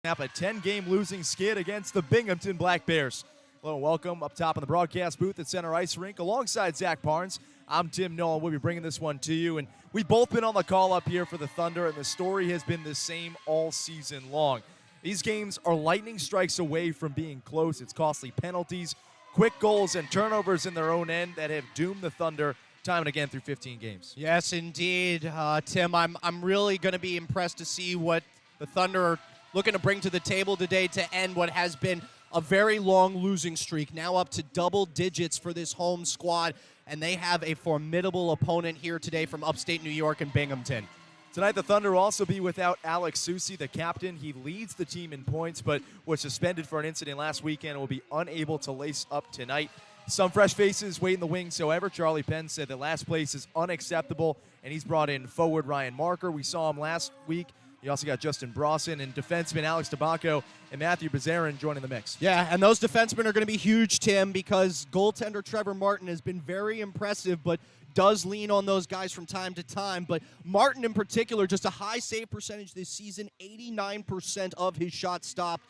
Up a 10-game losing skid against the Binghamton Black Bears. Hello and welcome up top in the broadcast booth at Center Ice Rink alongside Zach Barnes. I'm Tim Nolan. We'll be bringing this one to you, and we've both been on the call up here for the Thunder, and the story has been the same all season long. These games are lightning strikes away from being close. It's costly penalties, quick goals, and turnovers in their own end that have doomed the Thunder time and again through 15 games. Yes, indeed, Tim. I'm really going to be impressed to see what the Thunder are looking to bring to the table today to end what has been a very long losing streak, now up to double digits for this home squad, and they have a formidable opponent here today from upstate New York and Binghamton. Tonight, the Thunder will also be without Alex Susi, the captain. He leads the team in points, but was suspended for an incident last weekend and will be unable to lace up tonight. Some fresh faces wait in the wings, however. Charlie Penn said that last place is unacceptable, and he's brought in forward Ryan Marker. We saw him last week. You also got Justin Brawson and defenseman Alex Tabacco and Matthew Bazarin joining the mix. Yeah, and those defensemen are going to be huge, Tim, because goaltender Trevor Martin has been very impressive, but does lean on those guys from time to time. But Martin in particular, just a high save percentage this season, 89% of his shots stopped.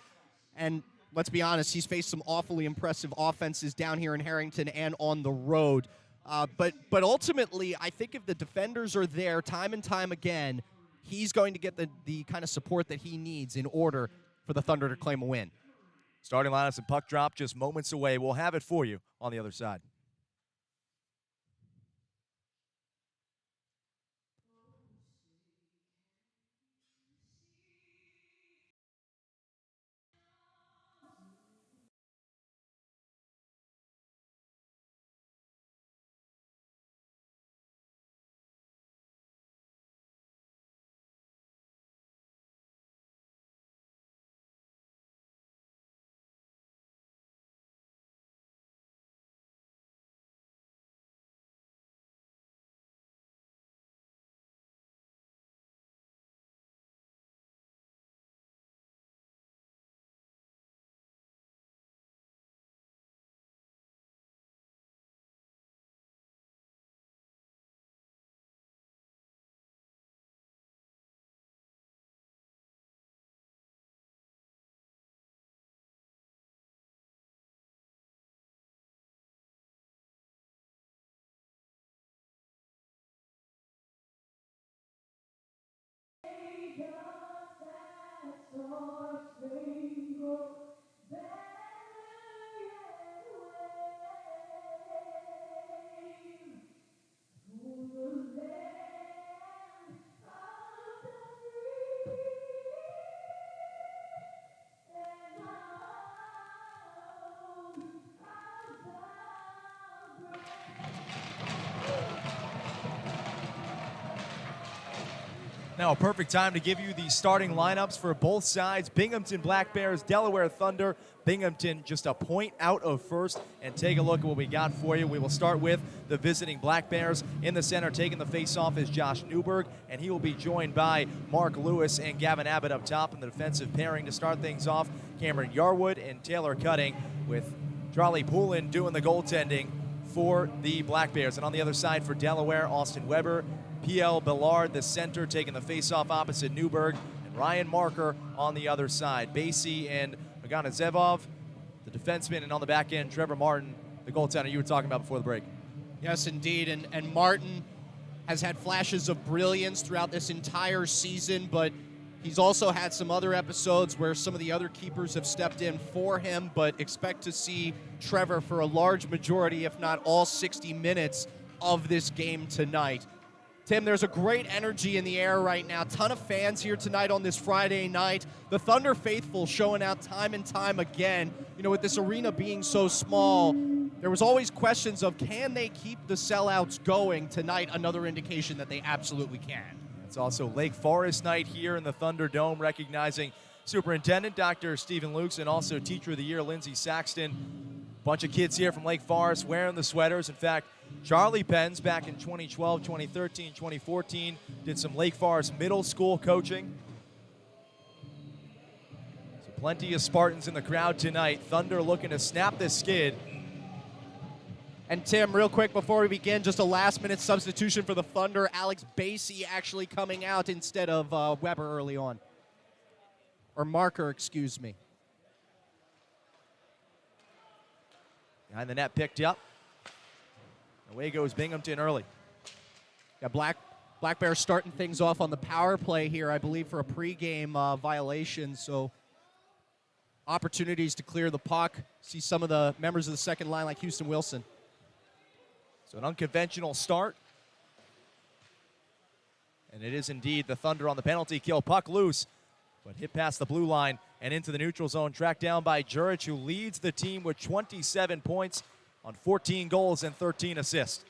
And let's be honest, he's faced some awfully impressive offenses down here in Harrington and on the road. But ultimately, I think if the defenders are there time and time again, he's going to get the kind of support that he needs in order for the Thunder to claim a win. Starting lineups and puck drop just moments away. We'll have it for you on the other side. Now a perfect time to give you the starting lineups for both sides. Binghamton Black Bears, Delaware Thunder. Binghamton just a point out of first. And take a look at what we got for you. We will start with the visiting Black Bears. In the center, taking the face-off is Josh Newberg, and he will be joined by Mark Lewis and Gavin Abbott up top in the defensive pairing. To start things off, Cameron Yarwood and Taylor Cutting, with Charlie Poulin doing the goaltending for the Black Bears. And on the other side for Delaware, Austin Weber, P.L. Ballard, the center, taking the face-off opposite Newberg, and Ryan Marker on the other side. Basie and Magana Zevov, the defenseman, and on the back end, Trevor Martin, the goaltender you were talking about before the break. Yes, indeed, and Martin has had flashes of brilliance throughout this entire season, but he's also had some other episodes where some of the other keepers have stepped in for him, but expect to see Trevor for a large majority, if not all 60 minutes of this game tonight. Tim, there's a great energy in the air right now. Ton of fans here tonight on this Friday night. The Thunder faithful showing out time and time again. You know, with this arena being so small, there was always questions of, can they keep the sellouts going? Tonight, another indication that they absolutely can. It's also Lake Forest night here in the Thunderdome, recognizing Superintendent Dr. Stephen Lukes and also Teacher of the Year Lindsey Saxton. Bunch of kids here from Lake Forest wearing the sweaters. In fact, Charlie Penn's back in 2012, 2013, 2014, did some Lake Forest middle school coaching. So plenty of Spartans in the crowd tonight. Thunder looking to snap this skid. And Tim, real quick before we begin, just a last-minute substitution for the Thunder. Alex Basie actually coming out instead of Weber early on. or marker, excuse me. Behind the net, picked up. Away goes Binghamton early. Yeah, Black Bears starting things off on the power play here, I believe, for a pregame violation. So opportunities to clear the puck. See some of the members of the second line like Houston Wilson. So an unconventional start. And it is indeed the Thunder on the penalty kill. Puck loose, but hit past the blue line and into the neutral zone. Tracked down by Jurich, who leads the team with 27 points on 14 goals and 13 assists.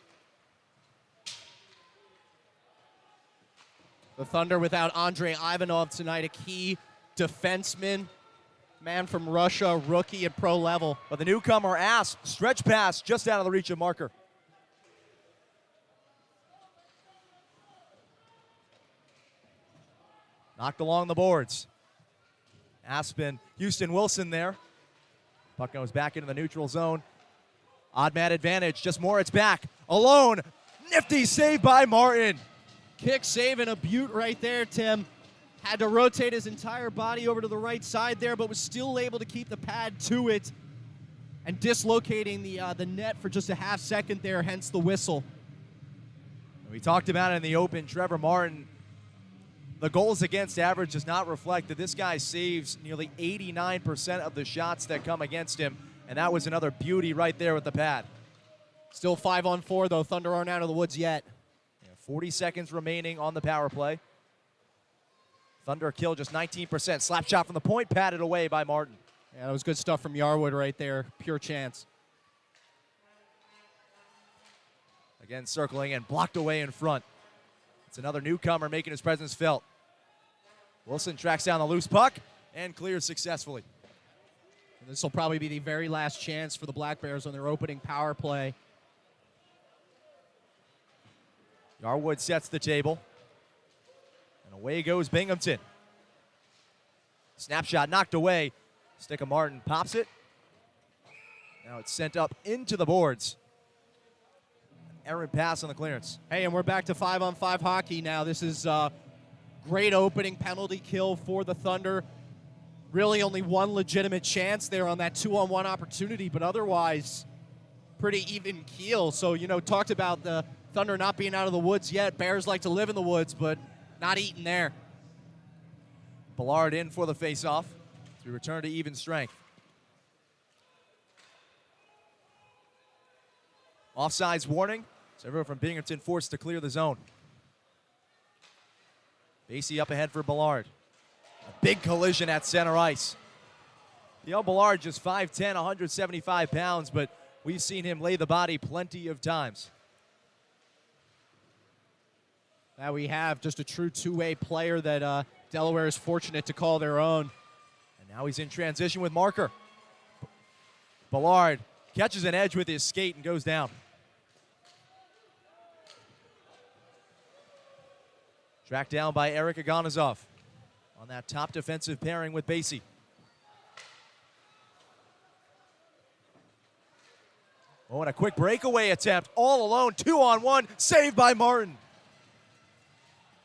The Thunder without Andrei Ivanov tonight, a key defenseman, man from Russia, rookie at pro level. But the newcomer Asp, stretch pass just out of the reach of marker. Knocked along the boards. Aspen, Houston Wilson there. Puck goes back into the neutral zone. Odd man advantage, just Moritz back, alone. Nifty save by Martin. Kick save and a beaut right there, Tim. Had to rotate his entire body over to the right side there, but was still able to keep the pad to it and dislocating the net for just a half second there, hence the whistle. We talked about it in the open. Trevor Martin, the goals against average does not reflect that this guy saves nearly 89% of the shots that come against him, and that was another beauty right there with the pad. Still 5-on-4, though. Thunder aren't out of the woods yet. 40 seconds remaining on the power play. Thunder kill just 19%. Slap shot from the point, patted away by Martin. Yeah, that was good stuff from Yarwood right there. Pure chance. Again, circling and blocked away in front. It's another newcomer making his presence felt. Wilson tracks down the loose puck and clears successfully. This will probably be the very last chance for the Black Bears on their opening power play. Yarwood sets the table. And away goes Binghamton. Snapshot knocked away. Stick of Martin pops it. Now it's sent up into the boards. An errant pass on the clearance. Hey, and we're back to 5-on-5 hockey now. This is a great opening penalty kill for the Thunder. Really only one legitimate chance there on that 2-on-1 opportunity, but otherwise pretty even keel. So, talked about the Thunder not being out of the woods yet. Bears like to live in the woods, but not eating there. Ballard in for the faceoff as we return to even strength. Offsides warning, so everyone from Binghamton forced to clear the zone. Basie up ahead for Ballard. A big collision at center ice. Ballard just 5'10", 175 pounds, but we've seen him lay the body plenty of times. Now we have just a true two-way player that Delaware is fortunate to call their own. And now he's in transition with marker. Ballard catches an edge with his skate and goes down. Tracked down by Eric Aganazov on that top defensive pairing with Basie. Oh, and a quick breakaway attempt, all alone, 2-on-1, saved by Martin.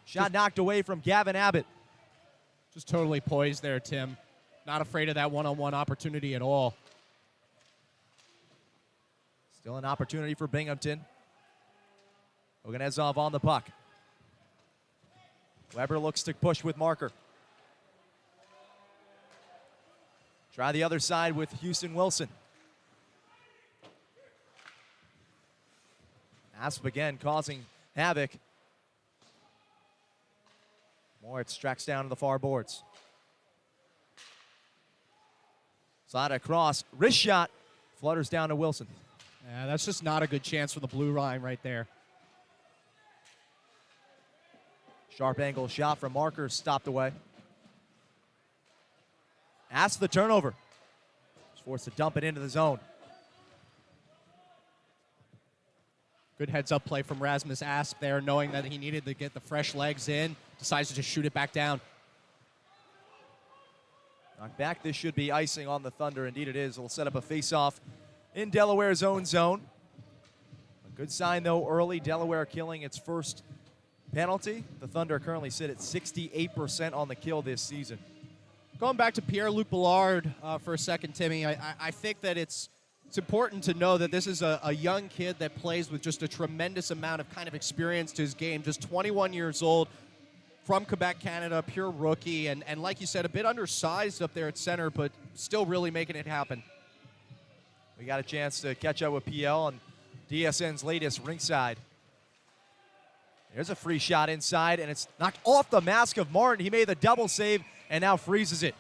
Shot knocked away from Gavin Abbott. Just totally poised there, Tim. Not afraid of that one-on-one opportunity at all. Still an opportunity for Binghamton. Oganezov on the puck. Weber looks to push with marker. Try the other side with Houston Wilson. Asp again causing havoc. Moritz tracks down to the far boards. Slide across, wrist shot, flutters down to Wilson. Yeah, that's just not a good chance for the blue line right there. Sharp angle shot from marker, stopped away. Asp the turnover. He's forced to dump it into the zone. Good heads-up play from Rasmus Asp there, knowing that he needed to get the fresh legs in. Decides to just shoot it back down. Knocked back. This should be icing on the Thunder. Indeed it is. It'll set up a face-off in Delaware's own zone. A good sign, though, early. Delaware killing its first penalty. The Thunder currently sit at 68% on the kill this season. Going back to Pierre-Luc Ballard for a second, Timmy, I think that it's important to know that this is a young kid that plays with just a tremendous amount of kind of experience to his game, just 21 years old, from Quebec, Canada, pure rookie, and like you said, a bit undersized up there at center, but still really making it happen. We got a chance to catch up with PL on DSN's latest Rinkside. There's a free shot inside, and it's knocked off the mask of Martin. He made the double save and now freezes it.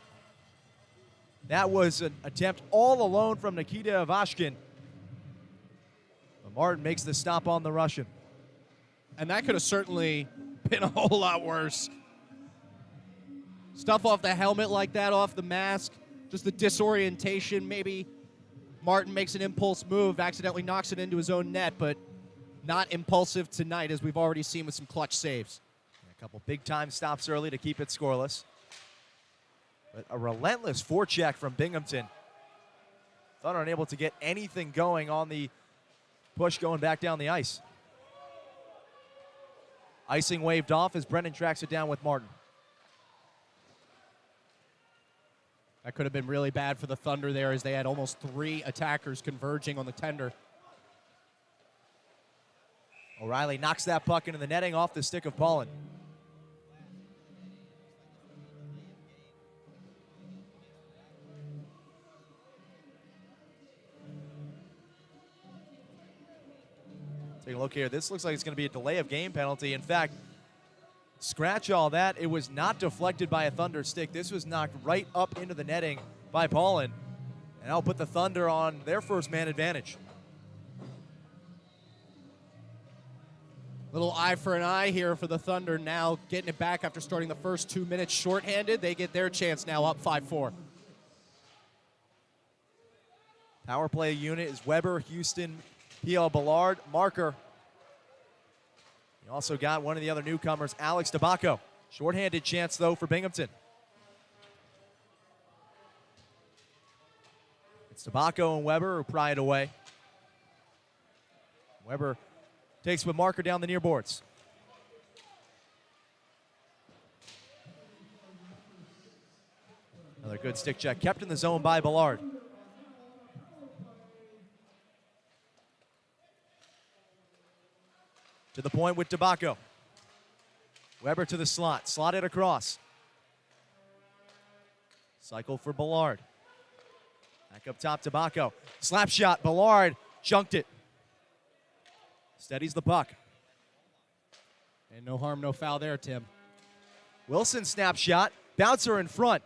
That was an attempt all alone from Nikita Ivashkin. But Martin makes the stop on the Russian. And that could have certainly been a whole lot worse. Stuff off the helmet like that, off the mask, just the disorientation. Maybe Martin makes an impulse move, accidentally knocks it into his own net, but not impulsive tonight, as we've already seen with some clutch saves. A couple big-time stops early to keep it scoreless. But a relentless forecheck from Binghamton. Thunder unable to get anything going on the push going back down the ice. Icing waved off as Brennan tracks it down with Martin. That could have been really bad for the Thunder there, as they had almost 3 attackers converging on the tender. O'Reilly knocks that puck into the netting off the stick of Paulin. Take a look here. This looks like it's going to be a delay of game penalty. In fact, scratch all that. It was not deflected by a Thunder stick. This was knocked right up into the netting by Paulin. And that'll put the Thunder on their first man advantage. Little eye for an eye here for the Thunder, now getting it back after starting the first 2 minutes shorthanded. They get their chance now, up 5-4. Power play unit is Weber, Houston, P.L. Ballard, Marker. You also got one of the other newcomers, Alex Tabacco. Shorthanded chance, though, for Binghamton. It's Tabacco and Weber who pry it away. Weber takes with Marker down the near boards. Another good stick check, kept in the zone by Ballard. To the point with Tabacco. Weber to the slot, slotted across. Cycle for Ballard. Back up top, Tabacco. Slap shot, Ballard chunked it. Steadies the puck. And no harm, no foul there, Tim. Wilson snapshot, bouncer in front.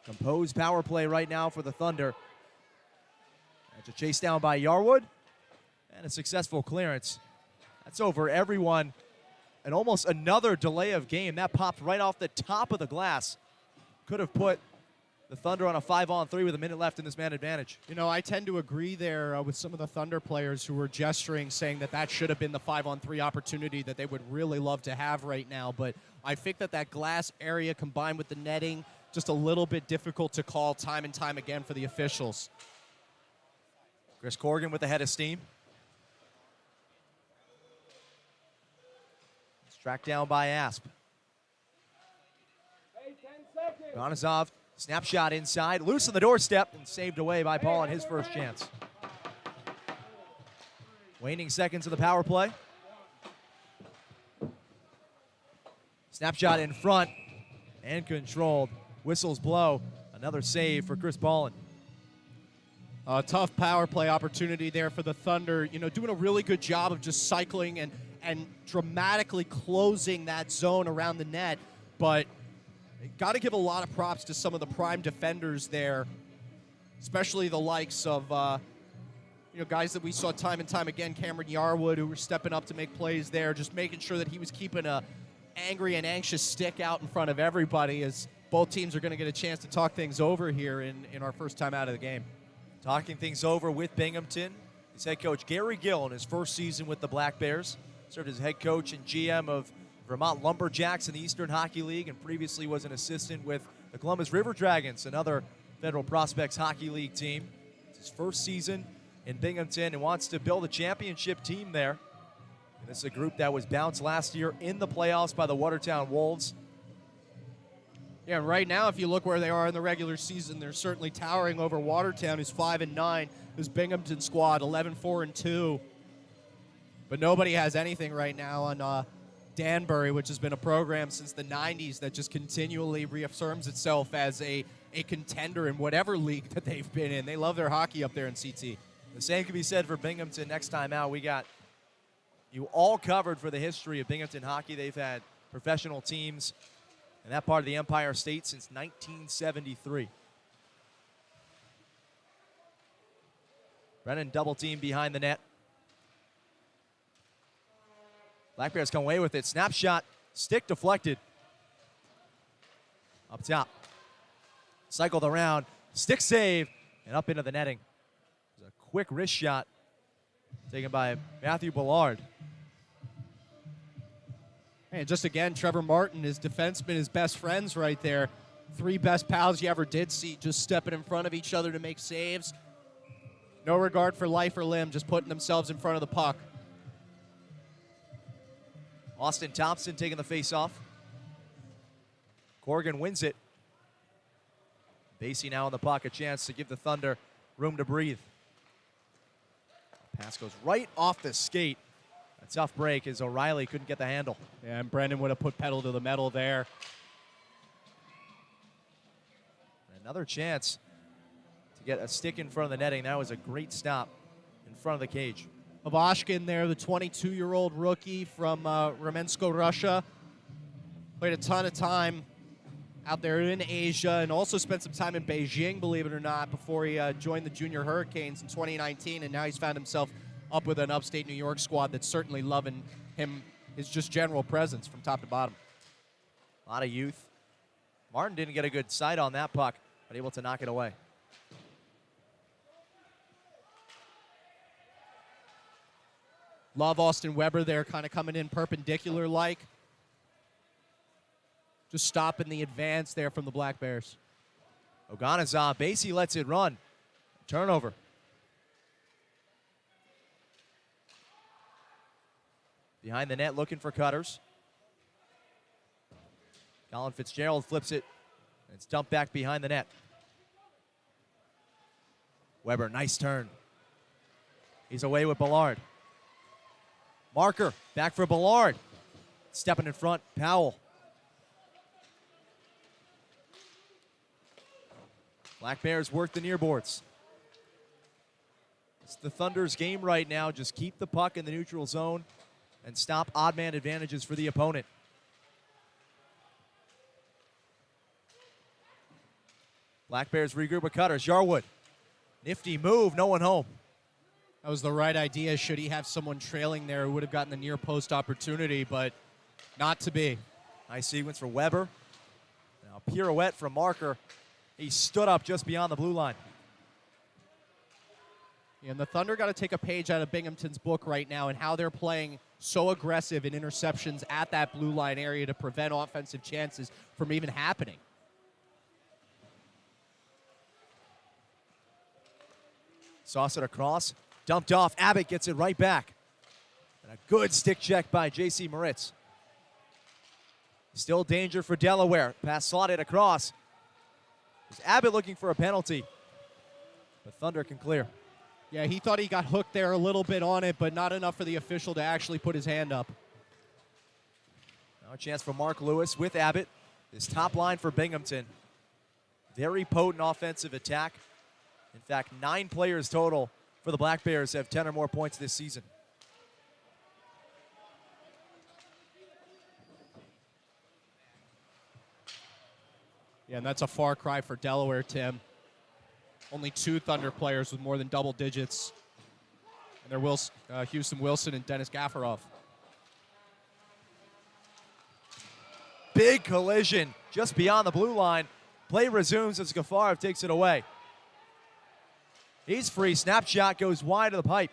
Composed power play right now for the Thunder. That's a chase down by Yarwood. And a successful clearance. That's over everyone. And almost another delay of game. That popped right off the top of the glass. Could have put the Thunder on a 5-on-3 with a minute left in this man advantage. You know, I tend to agree there with some of the Thunder players who were gesturing, saying that that should have been the 5-on-3 opportunity that they would really love to have right now. But I think that glass area combined with the netting, just a little bit difficult to call time and time again for the officials. Chris Corrigan with the head of steam. It's tracked down by Asp. Donazov, snapshot inside, loose on the doorstep, and saved away by Paul on his first chance. Waning seconds of the power play. Snapshot in front and controlled. Whistles blow. Another save for Chris Paulin. A tough power play opportunity there for the Thunder. You know, doing a really good job of just cycling and dramatically closing that zone around the net. But got to give a lot of props to some of the prime defenders there, especially the likes of guys that we saw time and time again, Cameron Yarwood, who were stepping up to make plays there, just making sure that he was keeping a angry and anxious stick out in front of everybody, as both teams are going to get a chance to talk things over here in our first time out of the game. Talking things over with Binghamton is head coach Gary Gill in his first season with the Black Bears. Served as head coach and GM of Vermont Lumberjacks in the Eastern Hockey League, and previously was an assistant with the Columbus River Dragons, another Federal Prospects Hockey League team. It's his first season in Binghamton and wants to build a championship team there. And this is a group that was bounced last year in the playoffs by the Watertown Wolves. Yeah, and right now, if you look where they are in the regular season, they're certainly towering over Watertown, who's 5-9. This Binghamton squad, 11-4-2. But nobody has anything right now on Danbury, which has been a program since the 90s that just continually reaffirms itself as a contender in whatever league that they've been in. They love their hockey up there in CT. The same can be said for Binghamton next time out. We got you all covered for the history of Binghamton hockey. They've had professional teams in that part of the Empire State since 1973. Brennan double team behind the net. Black Bears come away with it. Snapshot, stick deflected. Up top. Cycled around, stick save, and up into the netting. There's a quick wrist shot taken by Matthew Ballard. And just again, Trevor Martin, his defenseman, his best friends right there. 3 best pals you ever did see, just stepping in front of each other to make saves. No regard for life or limb, just putting themselves in front of the puck. Austin Thompson taking the face-off. Corrigan wins it. Basie now on the puck, a chance to give the Thunder room to breathe. Pass goes right off the skate. A tough break as O'Reilly couldn't get the handle. Yeah, and Brendan would have put pedal to the metal there. Another chance to get a stick in front of the netting. That was a great stop in front of the cage. Ivashkin there, the 22-year-old rookie from Ramensko, Russia. Played a ton of time out there in Asia and also spent some time in Beijing, believe it or not, before he joined the Junior Hurricanes in 2019, and now he's found himself up with an upstate New York squad that's certainly loving him, his just general presence from top to bottom. A lot of youth. Martin didn't get a good sight on that puck, but able to knock it away. Love Austin Weber there, kind of coming in perpendicular-like. Just stopping the advance there from the Black Bears. Oganazon, Basie lets it run. Turnover. Behind the net looking for cutters. Colin Fitzgerald flips it. And it's dumped back behind the net. Weber, nice turn. He's away with Ballard. Marker, back for Ballard. Stepping in front, Powell. Black Bears work the near boards. It's the Thunder's game right now. Just keep the puck in the neutral zone and stop odd man advantages for the opponent. Black Bears regroup with cutters. Yarwood. Nifty move, no one home. That was the right idea. Should he have someone trailing there who would have gotten the near post opportunity, but not to be. Nice sequence for Weber. Now pirouette from Marker. He stood up just beyond the blue line. And the Thunder got to take a page out of Binghamton's book right now and how they're playing so aggressive in interceptions at that blue line area to prevent offensive chances from even happening. Sauce it across. Dumped off. Abbott gets it right back. And a good stick check by J.C. Moritz. Still danger for Delaware. Pass slotted across. Is Abbott looking for a penalty? But Thunder can clear. Yeah, he thought he got hooked there a little bit on it, but not enough for the official to actually put his hand up. Now a chance for Mark Lewis with Abbott. This top line for Binghamton. Very potent offensive attack. In fact, 9 players total for the Black Bears have 10 or more points this season. Yeah, and that's a far cry for Delaware, Tim. Only 2 Thunder players with more than double digits. And they're Houston Wilson and Dennis Gaffarov. Big collision just beyond the blue line. Play resumes as Gaffarov takes it away. He's free. Snapshot goes wide of the pipe.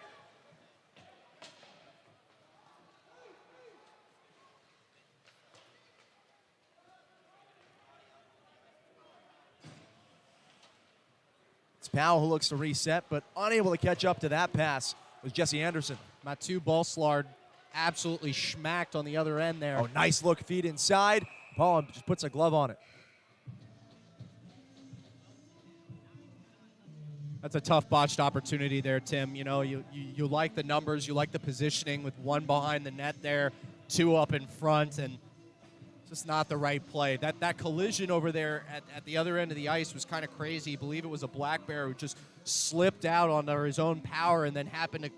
It's Powell who looks to reset, but unable to catch up to that pass was Jesse Anderson. Mathieu Balslard absolutely schmacked on the other end there. Oh, nice look, feed inside. Paul just puts a glove on it. That's a tough botched opportunity there, Tim. You know, you like the numbers, you like the positioning with one behind the net there, two up in front, and just not the right play. That collision over there at the other end of the ice was kind of crazy. I believe it was a Black Bear who just slipped out under his own power and then happened to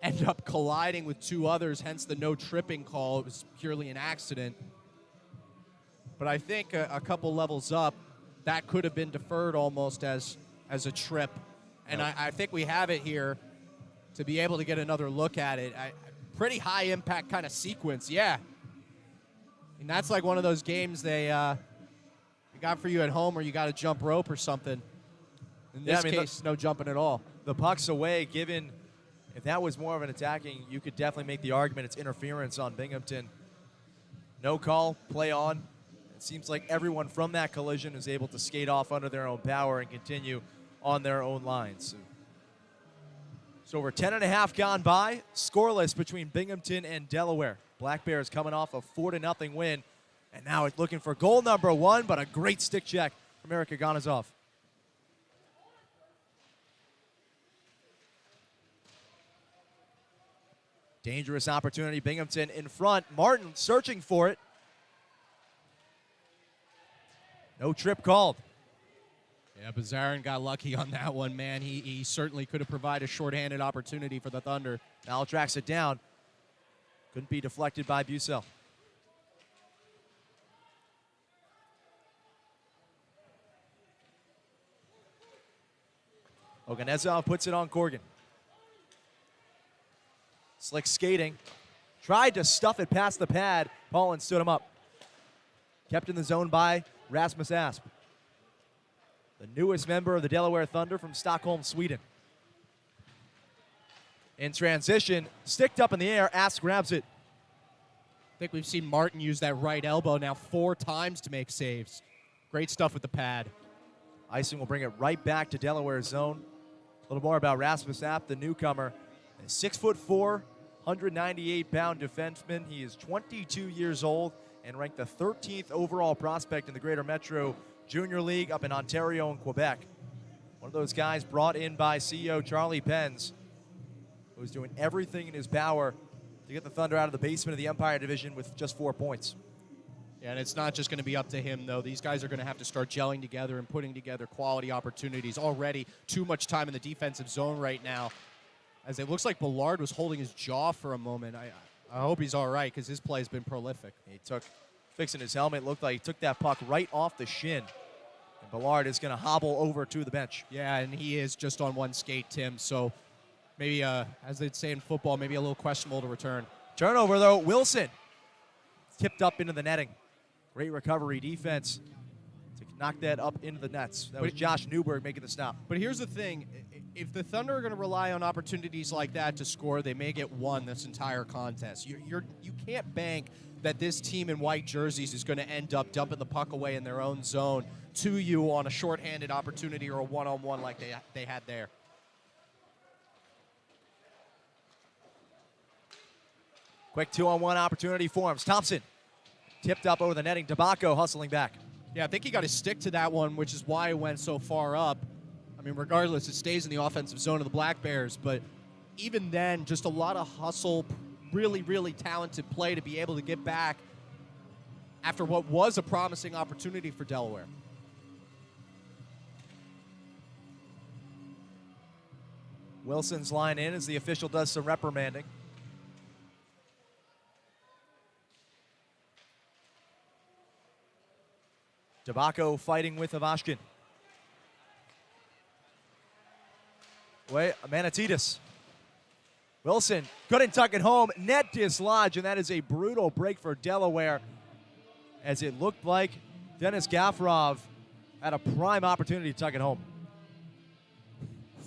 end up colliding with two others, hence the no tripping call. It was purely an accident. But I think a couple levels up, that could have been deferred almost as a trip. And I think we have it here to be able to get another look at it. Pretty high impact kind of sequence, yeah. And that's like one of those games they got for you at home where you got to jump rope or something. In this case, no jumping at all. The puck's away, given if that was more of an attacking, you could definitely make the argument it's interference on Binghamton. No call, play on. It seems like everyone from that collision is able to skate off under their own power and continue on their own lines. So over 10 and a half gone by, scoreless between Binghamton and Delaware. Black Bears coming off a 4-0 win, and now it's looking for goal number one, but a great stick check from Eric Aganazov. Dangerous opportunity, Binghamton in front. Martin searching for it. No trip called. Yeah, Bazarin got lucky on that one, man. He certainly could have provided a shorthanded opportunity for the Thunder. Now tracks it down. Couldn't be deflected by Bucell. Oganezov puts it on Corgan. Slick skating. Tried to stuff it past the pad. Paulin stood him up. Kept in the zone by Rasmus Asp, the newest member of the Delaware Thunder from Stockholm, Sweden. In transition, sticked up in the air, Asp grabs it. I think we've seen Martin use that right elbow now 4 times to make saves. Great stuff with the pad. Icing will bring it right back to Delaware's zone. A little more about Rasmus Asp, the newcomer. A 6'4", 198-pound defenseman. He is 22 years old and ranked the 13th overall prospect in the Greater Metro Junior League up in Ontario and Quebec. One of those guys brought in by CEO Charlie Penz, who's doing everything in his power to get the Thunder out of the basement of the Empire Division with just 4 points. Yeah, and it's not just going to be up to him, though. These guys are going to have to start gelling together and putting together quality opportunities. Already too much time in the defensive zone right now, as it looks like Ballard was holding his jaw for a moment. I hope he's all right, because his play has been prolific. He took, fixing his helmet, looked like he took that puck right off the shin. And Ballard is going to hobble over to the bench. Yeah, and he is just on one skate, Tim. So maybe, as they'd say in football, maybe a little questionable to return. Turnover, though, Wilson tipped up into the netting. Great recovery defense to knock that up into the nets. That was Josh Newberg making the stop. But here's the thing. If the Thunder are going to rely on opportunities like that to score, they may get one this entire contest. You can't bank that this team in white jerseys is going to end up dumping the puck away in their own zone to you on a shorthanded opportunity or a one-on-one like they had there. Quick 2-on-1 opportunity forms. Thompson tipped up over the netting. Tabacco hustling back. Yeah, I think he got his stick to that one, which is why it went so far up. I mean, regardless, it stays in the offensive zone of the Black Bears, but even then, just a lot of hustle, really, really talented play to be able to get back after what was a promising opportunity for Delaware. Wilson's line in as the official does some reprimanding. Tabacco fighting with Ivashkin. Wait, Manatidis. Wilson couldn't tuck it home. Net dislodge, and that is a brutal break for Delaware, as it looked like Dennis Gafrov had a prime opportunity to tuck it home.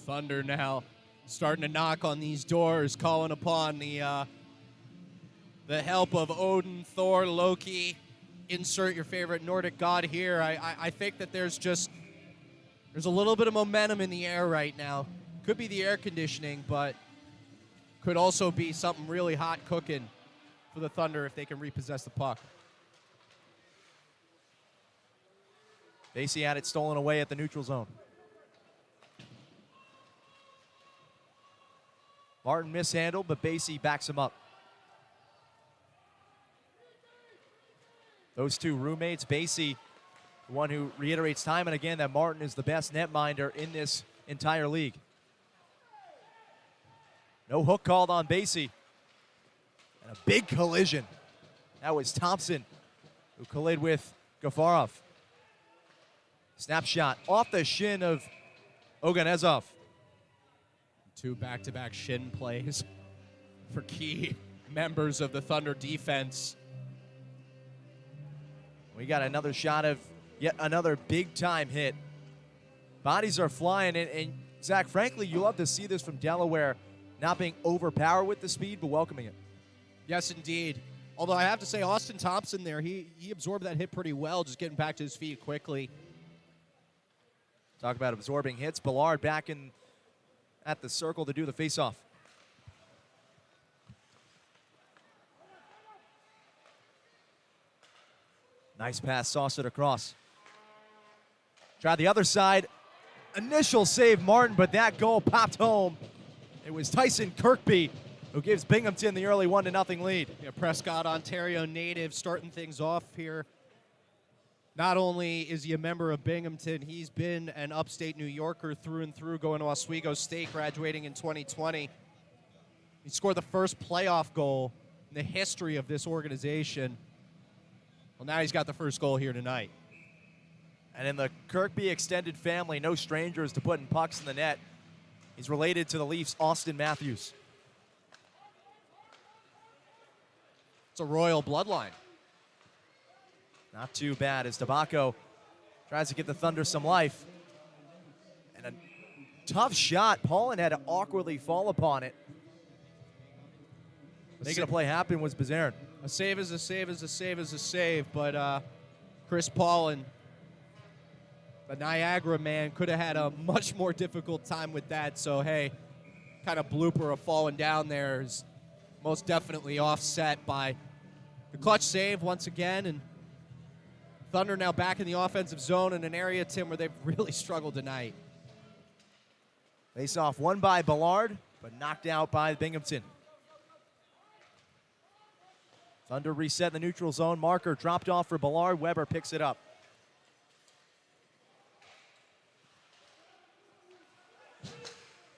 Thunder now starting to knock on these doors, calling upon the help of Odin, Thor, Loki. Insert your favorite Nordic god here. I think that there's a little bit of momentum in the air right now. Could be the air conditioning, but could also be something really hot cooking for the Thunder if they can repossess the puck. Basie had it stolen away at the neutral zone. Martin mishandled, but Basie backs him up. Those two roommates, Basie, the one who reiterates time and again that Martin is the best netminder in this entire league. No hook called on Basie. And a big collision. That was Thompson who collided with Gafarov. Snapshot off the shin of Oganezov. Two back-to-back shin plays for key members of the Thunder defense. We got another shot of yet another big-time hit. Bodies are flying, and Zach, frankly, you love to see this from Delaware, not being overpowered with the speed, but welcoming it. Yes, indeed. Although I have to say, Austin Thompson there, he absorbed that hit pretty well, just getting back to his feet quickly. Talk about absorbing hits. Ballard back in at the circle to do the faceoff. Nice pass, sauced it across. Try the other side. Initial save, Martin, but that goal popped home. It was Tyson Kirkby who gives Binghamton the early 1-0 lead. Yeah, Prescott, Ontario native, starting things off here. Not only is he a member of Binghamton, he's been an upstate New Yorker through and through, going to Oswego State, graduating in 2020. He scored the first playoff goal in the history of this organization. Well, now he's got the first goal here tonight. And in the Kirkby extended family, no strangers to putting pucks in the net. He's related to the Leafs' Austin Matthews. It's a royal bloodline. Not too bad as Tabacco tries to get the Thunder some life. And a tough shot. Paulin had to awkwardly fall upon it. Making a play happen was Bazarin. A save is a save is a save is a save, but Chris Paulin, the Niagara man, could have had a much more difficult time with that. So, hey, kind of blooper of falling down there is most definitely offset by the clutch save once again. And Thunder now back in the offensive zone in an area, Tim, where they've really struggled tonight. Face off won by Ballard, but knocked out by Binghamton. Thunder reset the neutral zone. Marker dropped off for Ballard. Weber picks it up.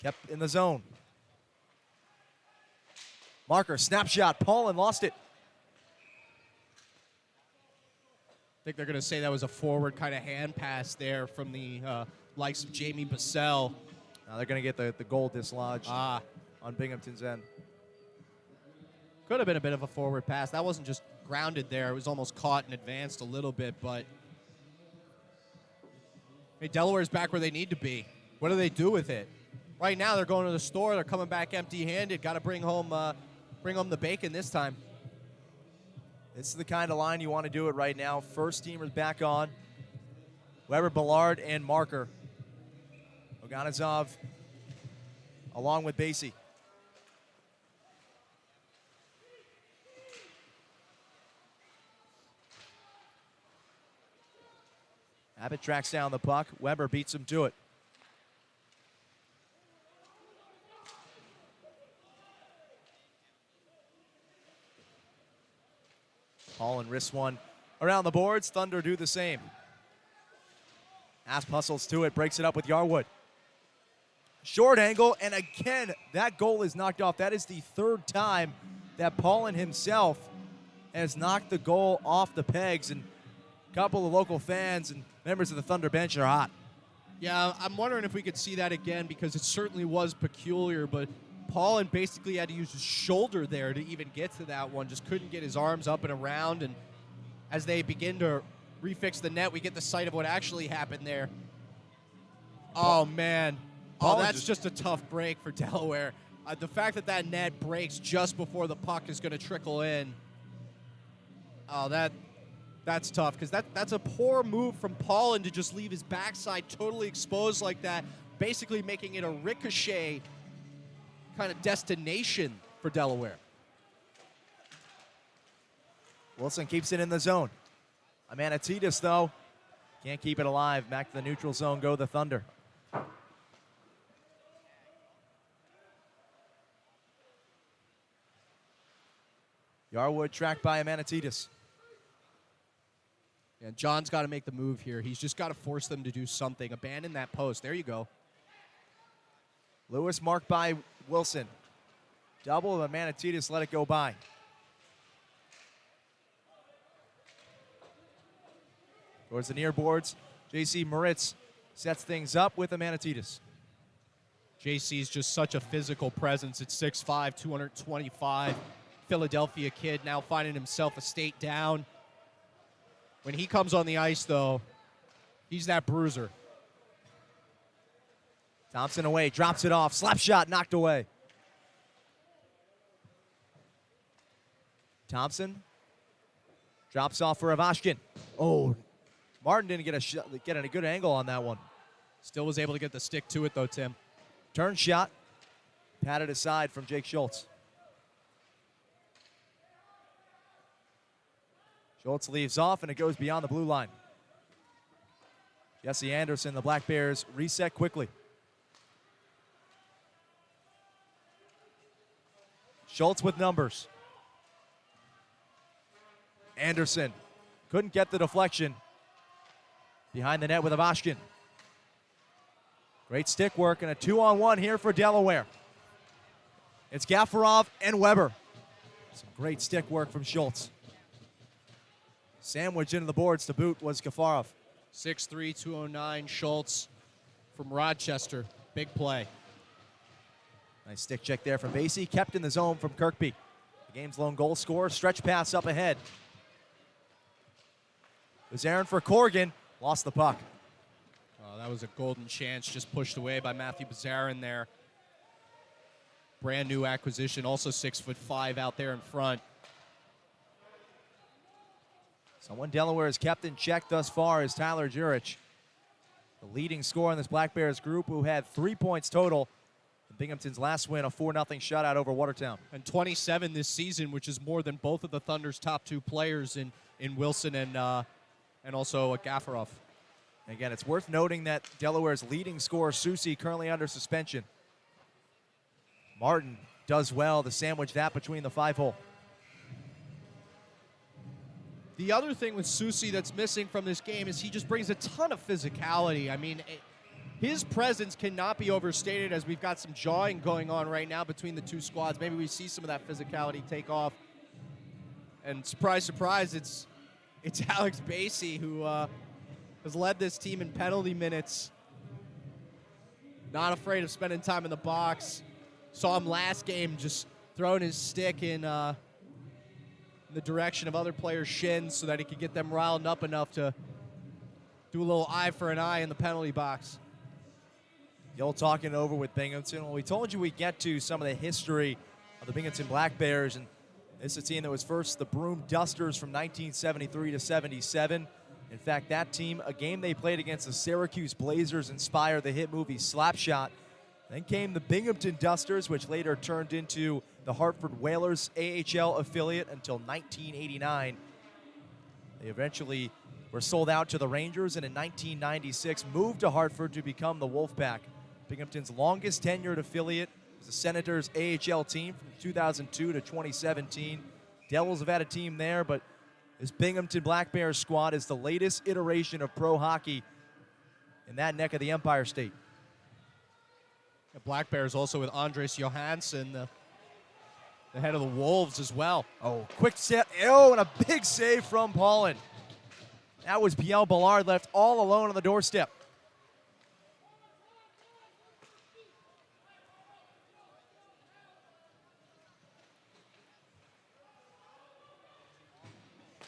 Kept in the zone. Marker, snapshot. Paulin lost it. I think they're going to say that was a forward kind of hand pass there from the likes of Jamie Bassell. Now they're going to get the goal dislodged on Binghamton's end. Could have been a bit of a forward pass. That wasn't just grounded there. It was almost caught and advanced a little bit, but hey, Delaware's back where they need to be. What do they do with it? Right now they're going to the store. They're coming back empty-handed. Got to bring home the bacon this time. This is the kind of line you want to do it right now. First teamers back on. Weber, Ballard, and Marker. Oganezov along with Basie. Abbott tracks down the puck. Weber beats him to it. Paulin wrists one around the boards. Thunder do the same. Asp hustles to it, breaks it up with Yarwood. Short angle, and again, that goal is knocked off. That is the third time that Paulin himself has knocked the goal off the pegs, and a couple of local fans and members of the Thunder bench are hot. Yeah, I'm wondering if we could see that again, because it certainly was peculiar, but Paulin basically had to use his shoulder there to even get to that one. Just couldn't get his arms up and around, and as they begin to refix the net, we get the sight of what actually happened there. Oh, man. Oh, that's just a tough break for Delaware. The fact that that net breaks just before the puck is going to trickle in, that's tough, because that's a poor move from Paulin to just leave his backside totally exposed like that, basically making it a ricochet kind of destination for Delaware. Wilson keeps it in the zone. Amanatidis, though, can't keep it alive. Back to the neutral zone go the Thunder. Yarwood tracked by Manatidis. And John's got to make the move here. He's just got to force them to do something. Abandon that post. There you go. Lewis marked by Wilson. Double, but Manatidis let it go by. Towards the near boards, J.C. Moritz sets things up with the Manatidis. JC's just such a physical presence at 6'5", 225. Philadelphia kid now finding himself a state down. When he comes on the ice, though, he's that bruiser. Thompson away, drops it off. Slap shot knocked away. Thompson drops off for Ivashkin. Oh, Martin didn't get a good angle on that one. Still was able to get the stick to it, though, Tim. Turn shot, patted aside from Jake Schultz. Schultz leaves off, and it goes beyond the blue line. Jesse Anderson, the Black Bears, reset quickly. Schultz with numbers. Anderson couldn't get the deflection. Behind the net with Ivashkin. Great stick work and a 2-on-1 here for Delaware. It's Gafarov and Weber. Some great stick work from Schultz. Sandwich into the boards to boot was Gafarov. 6'3", 209, Schultz from Rochester. Big play. Nice stick check there from Basie. Kept in the zone from Kirkby. The game's lone goal scorer. Stretch pass up ahead. It was Aaron for Corrigan. Lost the puck. Oh, that was a golden chance just pushed away by Matthew Bazarin there. Brand new acquisition, also 6'5" out there in front. Someone Delaware has kept in check thus far is Tyler Jurich, the leading scorer in this Black Bears group, who had 3 points total in Binghamton's last win, a 4-0 shutout over Watertown. And 27 this season, which is more than both of the Thunder's top two players in Wilson and also Gafarov. Again, it's worth noting that Delaware's leading scorer, Susi, currently under suspension. Martin does well to sandwich that between the 5-hole. The other thing with Susi that's missing from this game is he just brings a ton of physicality. I mean, his presence cannot be overstated, as we've got some jawing going on right now between the two squads. Maybe we see some of that physicality take off. And surprise, surprise, it's Alex Basie who has led this team in penalty minutes. Not afraid of spending time in the box. Saw him last game just throwing his stick in the direction of other players' shins so that he could get them riled up enough to do a little eye for an eye in the penalty box. You'll talk it over with Binghamton. Well, we told you we'd get to some of the history of the Binghamton Black Bears, and this is a team that was first the Broom Dusters from 1973 to 77. In fact, that team, a game they played against the Syracuse Blazers, inspired the hit movie Slapshot. Then came the Binghamton Dusters, which later turned into the Hartford Whalers AHL affiliate until 1989. They eventually were sold out to the Rangers, and in 1996 moved to Hartford to become the Wolfpack. Binghamton's longest tenured affiliate was the Senators AHL team from 2002 to 2017. Devils have had a team there, but this Binghamton Black Bears squad is the latest iteration of pro hockey in that neck of the Empire State. The Black Bears also with Andres Johansson, the head of the Wolves as well. Oh, quick set. Oh, and a big save from Paulin. That was Biel Ballard left all alone on the doorstep.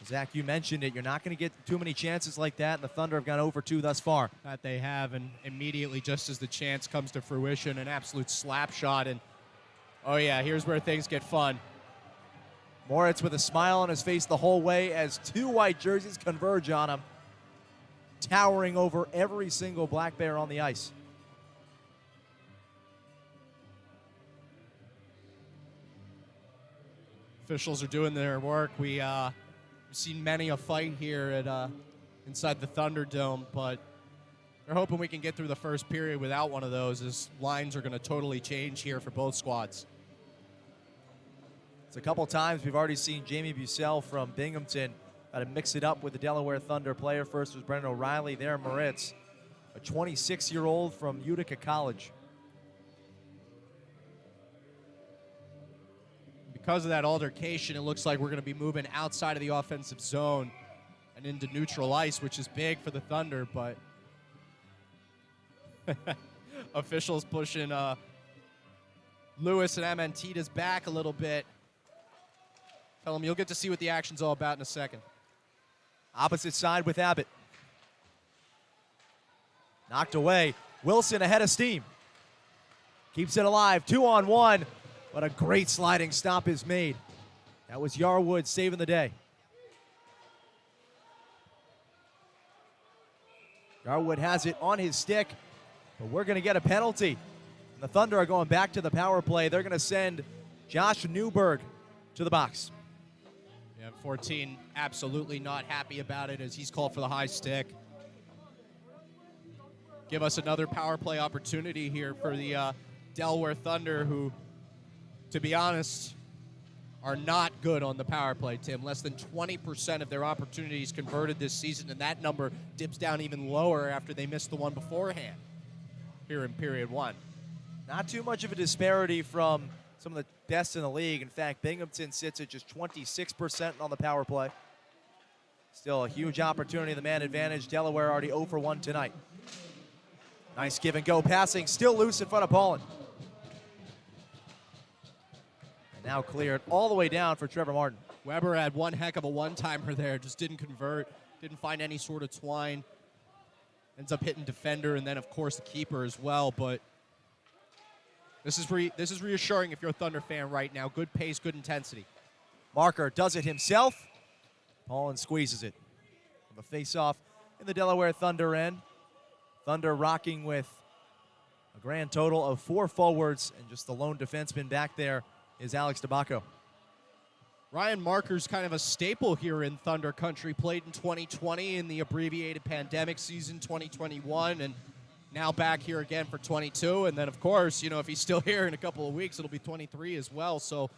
Zach, you mentioned it. You're not going to get too many chances like that, and the Thunder have gone over 2 thus far. That they have, and immediately, just as the chance comes to fruition, an absolute slap shot, and oh yeah, here's where things get fun. Moritz with a smile on his face the whole way as 2 white jerseys converge on him, towering over every single Black Bear on the ice. Officials are doing their work. We've seen many a fight here at inside the Thunderdome, but they're hoping we can get through the first period without one of those, as lines are going to totally change here for both squads. It's a couple times we've already seen Jamie Bussell from Binghamton got to mix it up with the Delaware Thunder player. First was Brendan O'Reilly there, Moritz, a 26-year-old from Utica College. Because of that altercation, it looks like we're going to be moving outside of the offensive zone and into neutral ice, which is big for the Thunder, but officials pushing Lewis and Amantita's back a little bit. Tell him you'll get to see what the action's all about in a second. Opposite side with Abbott. Knocked away. Wilson ahead of steam. Keeps it alive. 2-on-1. But a great sliding stop is made. That was Yarwood saving the day. Yarwood has it on his stick, but we're going to get a penalty. And the Thunder are going back to the power play. They're going to send Josh Newberg to the box. Yeah, 14 absolutely not happy about it as he's called for the high stick. Give us another power play opportunity here for the Delaware Thunder, who, to be honest, are not good on the power play, Tim. Less than 20% of their opportunities converted this season, and that number dips down even lower after they missed the one beforehand here in period one. Not too much of a disparity from some of the best in the league. In fact, Binghamton sits at just 26% on the power play. Still a huge opportunity, the man advantage. Delaware already 0 for 1 tonight. Nice give and go passing, still loose in front of Paulin. And now cleared all the way down for Trevor Martin. Weber had one heck of a one-timer there, just didn't convert, didn't find any sort of twine. Ends up hitting defender and then, of course, the keeper as well. But this is reassuring if you're a Thunder fan right now. Good pace, good intensity. Marker does it himself. Paulin squeezes it. The face-off in the Delaware Thunder end. Thunder rocking with a grand total of 4 forwards, and just the lone defenseman back there is Alex DeBacco. Ryan Marker's kind of a staple here in Thunder country. Played in 2020 in the abbreviated pandemic season 2021, and now back here again for 22. And then, of course, you know, if he's still here in a couple of weeks, it'll be 23 as well. So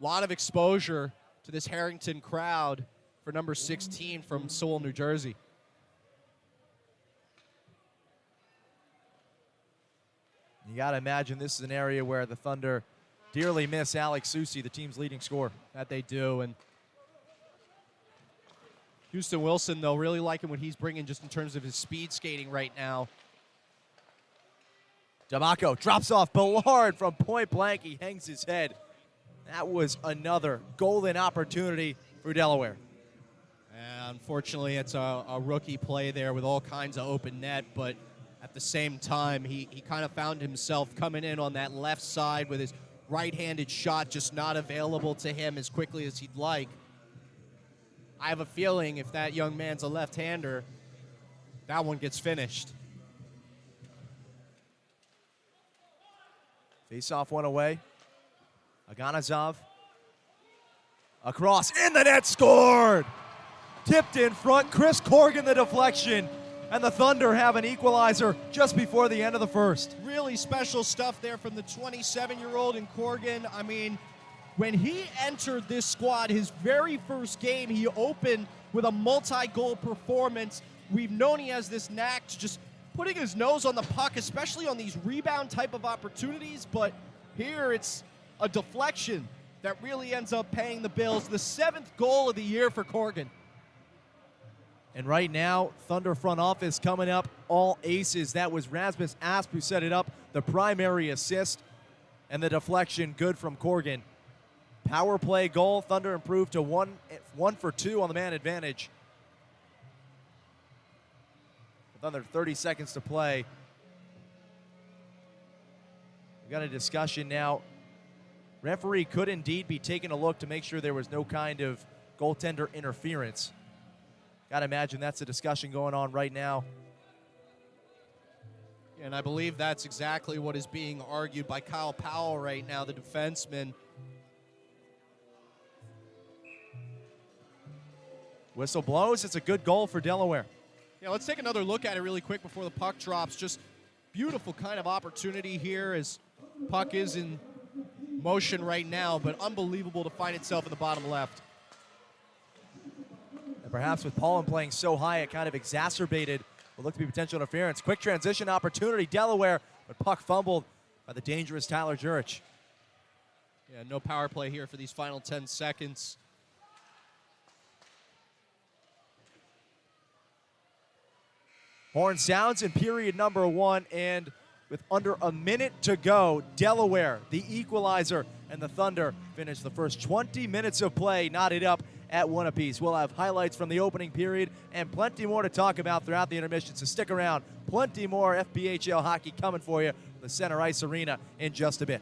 a lot of exposure to this Harrington crowd for number 16 from Sewell, New Jersey. You got to imagine this is an area where the Thunder dearly miss Alex Susi, the team's leading scorer. That they do. And Houston Wilson, though, really liking what he's bringing just in terms of his speed skating right now. DeBacco drops off Ballard from point blank. He hangs his head. That was another golden opportunity for Delaware. And unfortunately, it's a rookie play there with all kinds of open net, but at the same time, he kind of found himself coming in on that left side with his right-handed shot just not available to him as quickly as he'd like. I have a feeling if that young man's a left-hander, that one gets finished. Face-off one away. Aganazov. Across, in the net, scored! Tipped in front, Chris Corrigan the deflection. And the Thunder have an equalizer just before the end of the first. Really special stuff there from the 27-year-old in Corrigan. I mean, when he entered this squad, his very first game, he opened with a multi-goal performance. We've known he has this knack to just putting his nose on the puck, especially on these rebound type of opportunities. But here it's a deflection that really ends up paying the bills. The 7th goal of the year for Corrigan. And right now, Thunder front office coming up, all aces. That was Rasmus Asp who set it up, the primary assist, and the deflection good from Corrigan. Power play goal, Thunder improved to 1 for 2 on the man advantage. With under 30 seconds to play. We've got a discussion now. Referee could indeed be taking a look to make sure there was no kind of goaltender interference. Got to imagine that's a discussion going on right now. And I believe that's exactly what is being argued by Kyle Powell right now, the defenseman. Whistle blows. It's a good goal for Delaware. Yeah, let's take another look at it really quick before the puck drops. Just beautiful kind of opportunity here as puck is in motion right now, but unbelievable to find itself in the bottom left. And perhaps with Paulin playing so high, it kind of exacerbated what looked to be potential interference. Quick transition opportunity, Delaware, but puck fumbled by the dangerous Tyler Jurich. Yeah, no power play here for these final 10 seconds. Horn sounds in period number 1, and with under a minute to go, Delaware, the equalizer, and the Thunder finish the first 20 minutes of play knotted up at 1 apiece. We'll have highlights from the opening period and plenty more to talk about throughout the intermission, so stick around. Plenty more FBHL hockey coming for you from the Center Ice Arena in just a bit.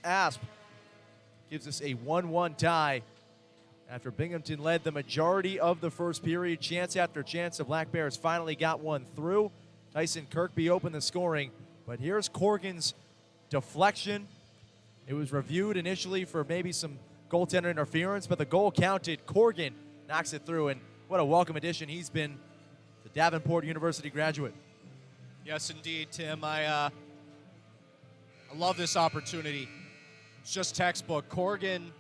Asp gives us a 1-1 tie after Binghamton led the majority of the first period. Chance after chance, the Black Bears finally got one through. Tyson Kirkby opened the scoring, but here's Corrigan's deflection. It was reviewed initially for maybe some goaltender interference, but the goal counted. Corrigan knocks it through, and what a welcome addition he's been, the Davenport University graduate. Yes, indeed, Tim. I love this opportunity. It's just textbook. Corrigan,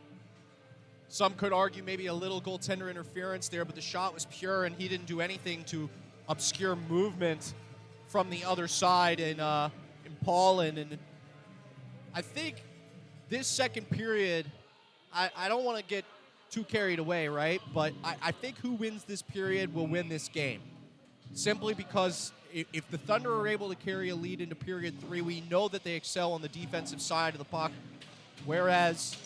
some could argue maybe a little goaltender interference there, but the shot was pure, and he didn't do anything to obscure movement from the other side in Paulin. And I think this second period, I don't want to get too carried away, right? But I think who wins this period will win this game. Simply because if the Thunder are able to carry a lead into period 3, we know that they excel on the defensive side of the puck. Whereas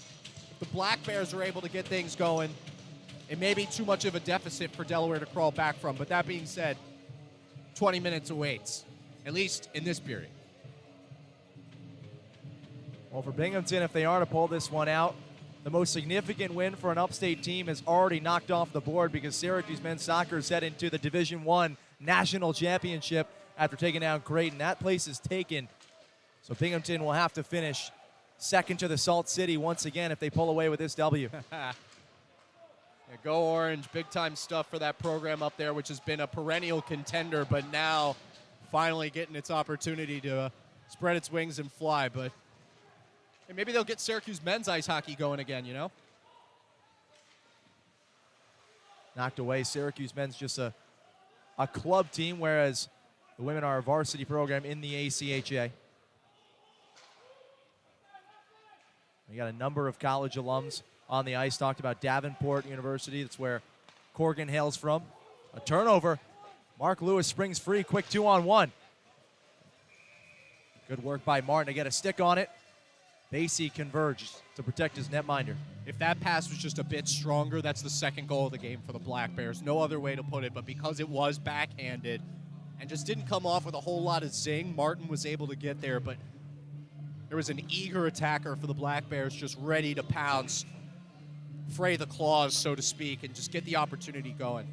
if the Black Bears are able to get things going, it may be too much of a deficit for Delaware to crawl back from. But that being said, 20 minutes awaits, at least in this period. Well, for Binghamton, if they are to pull this one out, the most significant win for an upstate team is already knocked off the board because Syracuse men's soccer is headed into the Division I National Championship after taking down Creighton. That place is taken, so Binghamton will have to finish second to the Salt City once again if they pull away with this W. Yeah, go Orange. Big-time stuff for that program up there, which has been a perennial contender, but now finally getting its opportunity to spread its wings and fly. But hey, maybe they'll get Syracuse men's ice hockey going again, you know? Knocked away. Syracuse men's just a club team, whereas the women are a varsity program in the ACHA. We got a number of college alums on the ice. Talked about Davenport University. That's where Corrigan hails from. A turnover. Mark Lewis springs free. Quick 2-on-1. Good work by Martin to get a stick on it. Basie converges to protect his netminder. If that pass was just a bit stronger, that's the second goal of the game for the Black Bears. No other way to put it, but because it was backhanded and just didn't come off with a whole lot of zing, Martin was able to get there, but there was an eager attacker for the Black Bears just ready to pounce, fray the claws, so to speak, and just get the opportunity going.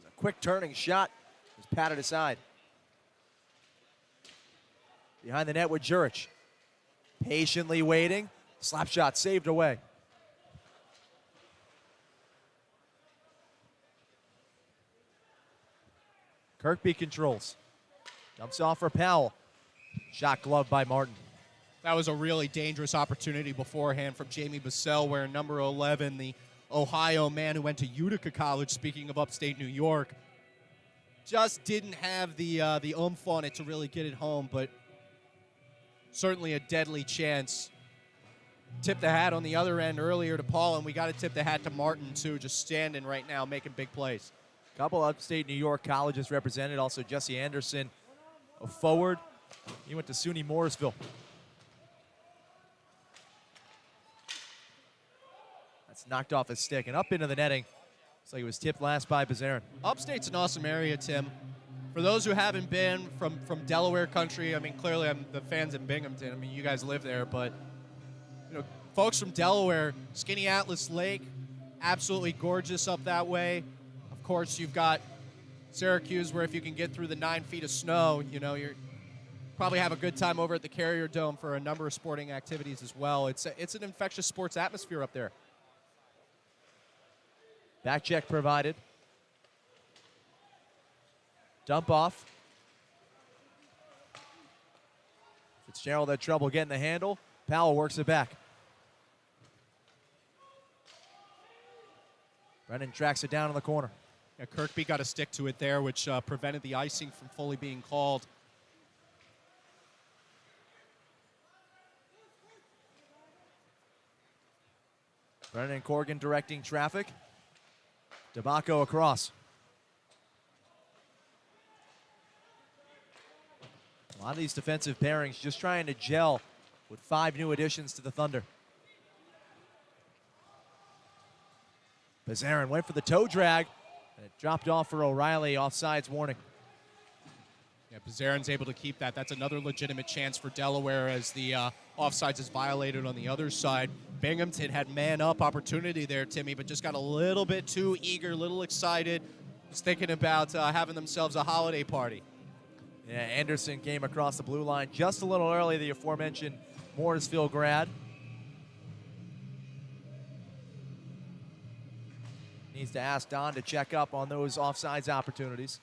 A quick turning shot was patted aside. Behind the net with Jurich. Patiently waiting. Slap shot saved away. Kirkby controls. Dumps off for Powell. Shot gloved by Martin. That was a really dangerous opportunity beforehand from Jamie Bissell, where number 11, the Ohio man who went to Utica College, speaking of upstate New York, just didn't have the oomph on it to really get it home, but certainly a deadly chance. Tip the hat on the other end earlier to Paul, and we got to tip the hat to Martin, too, just standing right now, making big plays. A couple upstate New York colleges represented. Also, Jesse Anderson, a forward. He went to SUNY Morrisville. That's knocked off his stick and up into the netting. Looks like it was tipped last by Bazarin. Upstate's an awesome area, Tim. For those who haven't been from Delaware country, I mean, clearly I'm the fans in Binghamton. I mean, you guys live there, but you know, folks from Delaware, Skinny Atlas Lake, absolutely gorgeous up that way. Of course, you've got Syracuse, where if you can get through the 9 feet of snow, you know, you're probably have a good time over at the Carrier Dome for a number of sporting activities as well. It's an infectious sports atmosphere up there. Back check provided. Dump off. Fitzgerald had trouble getting the handle. Powell works it back. Brennan tracks it down in the corner. Yeah, Kirkby got a stick to it there, which prevented the icing from fully being called. Brennan and Corrigan directing traffic. DeBacco across. A lot of these defensive pairings just trying to gel with 5 new additions to the Thunder. Bazarin went for the toe drag, and it dropped off for O'Reilly. Offsides warning. Yeah, Bazarin's able to keep that. That's another legitimate chance for Delaware as the offsides is violated on the other side. Binghamton had man-up opportunity there, Timmy, but just got a little bit too eager, a little excited. Was thinking about having themselves a holiday party. Yeah, Anderson came across the blue line just a little early, the aforementioned Mooresville grad. Needs to ask Don to check up on those offsides opportunities.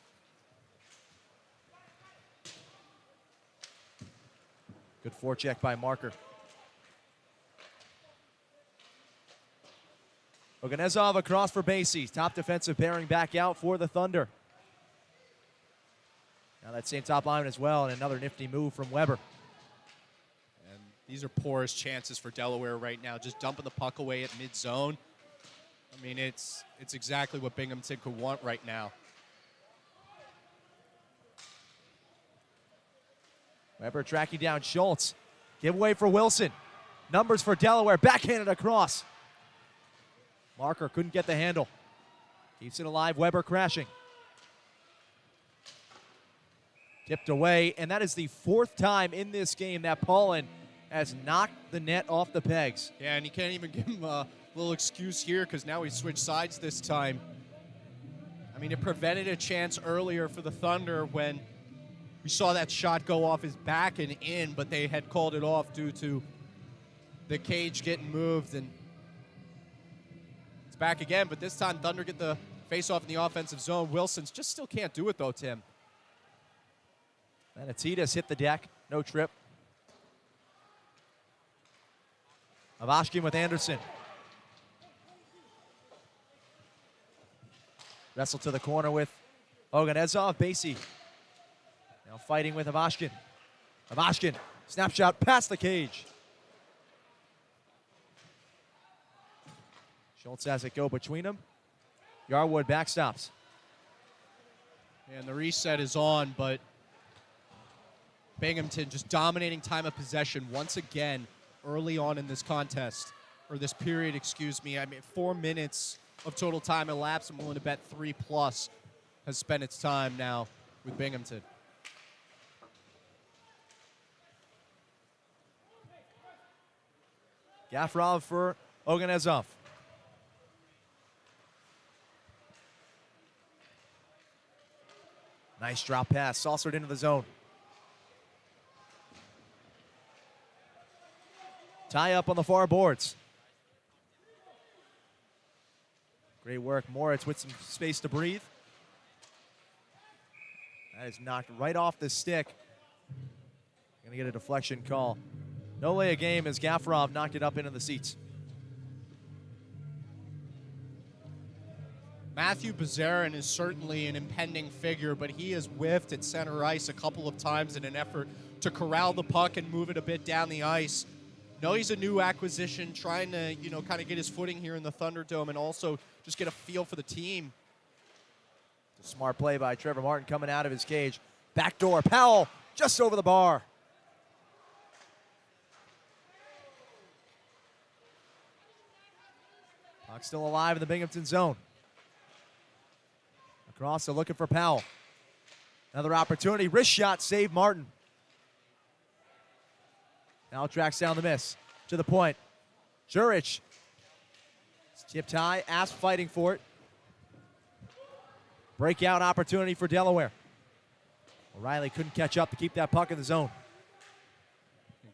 Good forecheck by Marker. Oganezov across for Basie. Top defensive pairing back out for the Thunder. Now that same top lineman as well, and another nifty move from Weber. And these are porous chances for Delaware right now, just dumping the puck away at mid-zone. I mean, it's exactly what Binghamton could want right now. Weber tracking down Schultz. Giveaway for Wilson. Numbers for Delaware. Backhanded across. Marker couldn't get the handle. Keeps it alive. Weber crashing. Tipped away, and that is the fourth time in this game that Paulin has knocked the net off the pegs. Yeah, and you can't even give him a little excuse here because now he switched sides this time. I mean, it prevented a chance earlier for the Thunder when we saw that shot go off his back and in, but they had called it off due to the cage getting moved, and it's back again, but this time Thunder get the face-off in the offensive zone. Wilson's just still can't do it, though, Tim. Manatitas hit the deck. No trip. Avashkin with Anderson. Wrestle to the corner with Oganezov. Basie now fighting with Avashkin. Avashkin, snapshot past the cage. Schultz has it go between them. Yarwood backstops. And the reset is on, but Binghamton just dominating time of possession once again early on in this contest, or this period, excuse me. I mean, 4 minutes of total time elapsed. I'm willing to bet 3+ has spent its time now with Binghamton. Gafrov for Oganezov. Nice drop pass, saucered into the zone. Tie up on the far boards. Great work, Moritz with some space to breathe. That is knocked right off the stick. Gonna get a deflection call. No lay a game as Gafrov knocked it up into the seats. Matthew Bazarin is certainly an impending figure, but he has whiffed at center ice a couple of times in an effort to corral the puck and move it a bit down the ice. No, he's a new acquisition, trying to, kind of get his footing here in the Thunderdome and also just get a feel for the team. Smart play by Trevor Martin coming out of his cage. Backdoor, Powell just over the bar. Puck still alive in the Binghamton zone. Across, they're looking for Powell. Another opportunity, wrist shot, save Martin. Now tracks down the miss. To the point. Jurich. Tipped high, Asp fighting for it. Breakout opportunity for Delaware. O'Reilly couldn't catch up to keep that puck in the zone.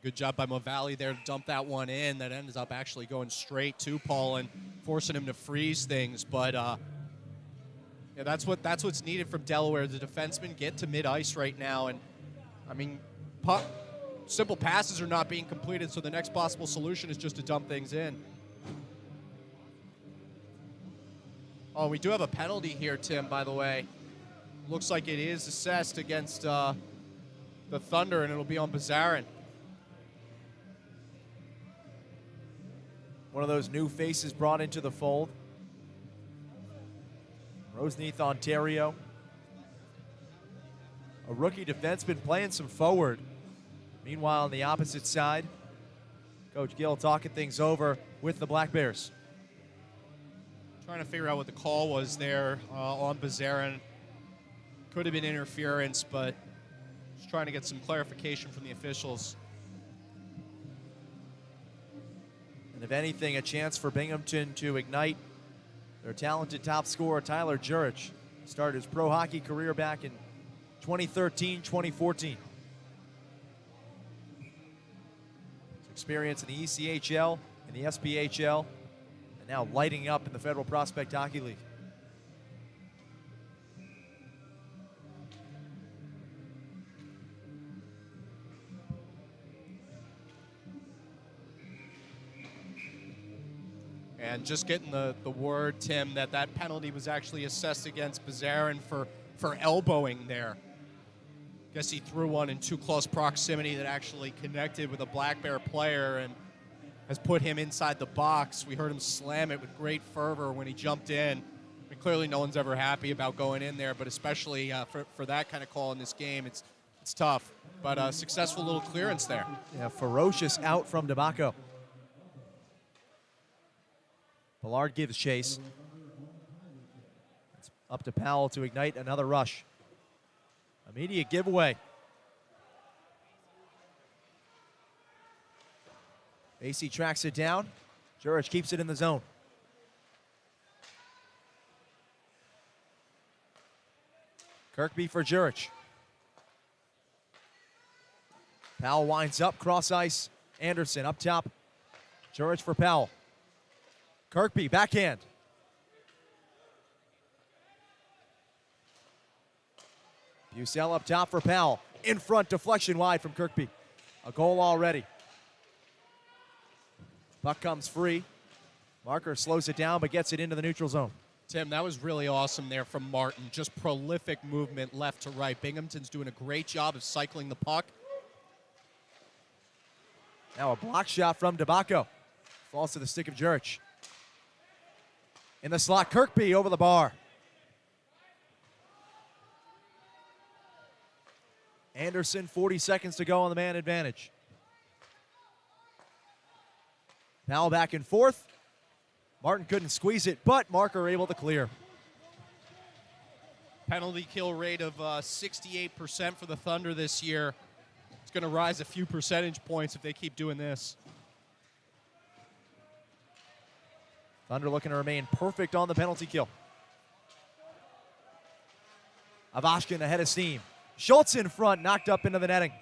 Good job by Movalli there to dump that one in. That ends up actually going straight to Paul and forcing him to freeze things. But yeah, that's what's needed from Delaware. The defensemen get to mid-ice right now. And, I mean, simple passes are not being completed, so the next possible solution is just to dump things in. Oh, we do have a penalty here, Tim, by the way. Looks like it is assessed against the Thunder, and it'll be on Bazarin. One of those new faces brought into the fold. Roseneath, Ontario. A rookie defenseman playing some forward. Meanwhile, on the opposite side, Coach Gill talking things over with the Black Bears. Trying to figure out what the call was there on Bazarin. Could have been interference, but Just trying to get some clarification from the officials. And if anything, a chance for Binghamton to ignite their talented top scorer, Tyler Jurich. Started his pro hockey career back in 2013, 2014. His experience in the ECHL and the SPHL, and now lighting up in the Federal Prospect Hockey League. And just getting the word, Tim, that penalty was actually assessed against Bazarin for elbowing there. Guess he threw one in too close proximity that actually connected with a Black Bear player and has put him inside the box. We heard him slam it with great fervor when he jumped in. I mean, clearly no one's ever happy about going in there, but especially for that kind of call in this game, it's tough. But a successful little clearance there. Yeah, ferocious out from DeBacco. Ballard gives chase. It's up to Powell to ignite another rush. Immediate giveaway. AC tracks it down. Jurich keeps it in the zone. Kirkby for Jurich. Powell winds up, cross ice. Anderson up top. Jurich for Powell. Kirkby, backhand. Bucell up top for Powell. In front, deflection wide from Kirkby. A goal already. Puck comes free. Marker slows it down but gets it into the neutral zone. Tim, that was really awesome there from Martin. Just prolific movement left to right. Binghamton's doing a great job of cycling the puck. Now a block shot from DeBacco. Falls to the stick of Jurich. In the slot, Kirkby over the bar. Anderson, 40 seconds to go on the man advantage. Powell back and forth. Martin couldn't squeeze it, but Marker able to clear. Penalty kill rate of 68% for the Thunder this year. It's going to rise a few percentage points if they keep doing this. Thunder looking to remain perfect on the penalty kill. Avashkin ahead of steam. Schultz in front, knocked up into the netting.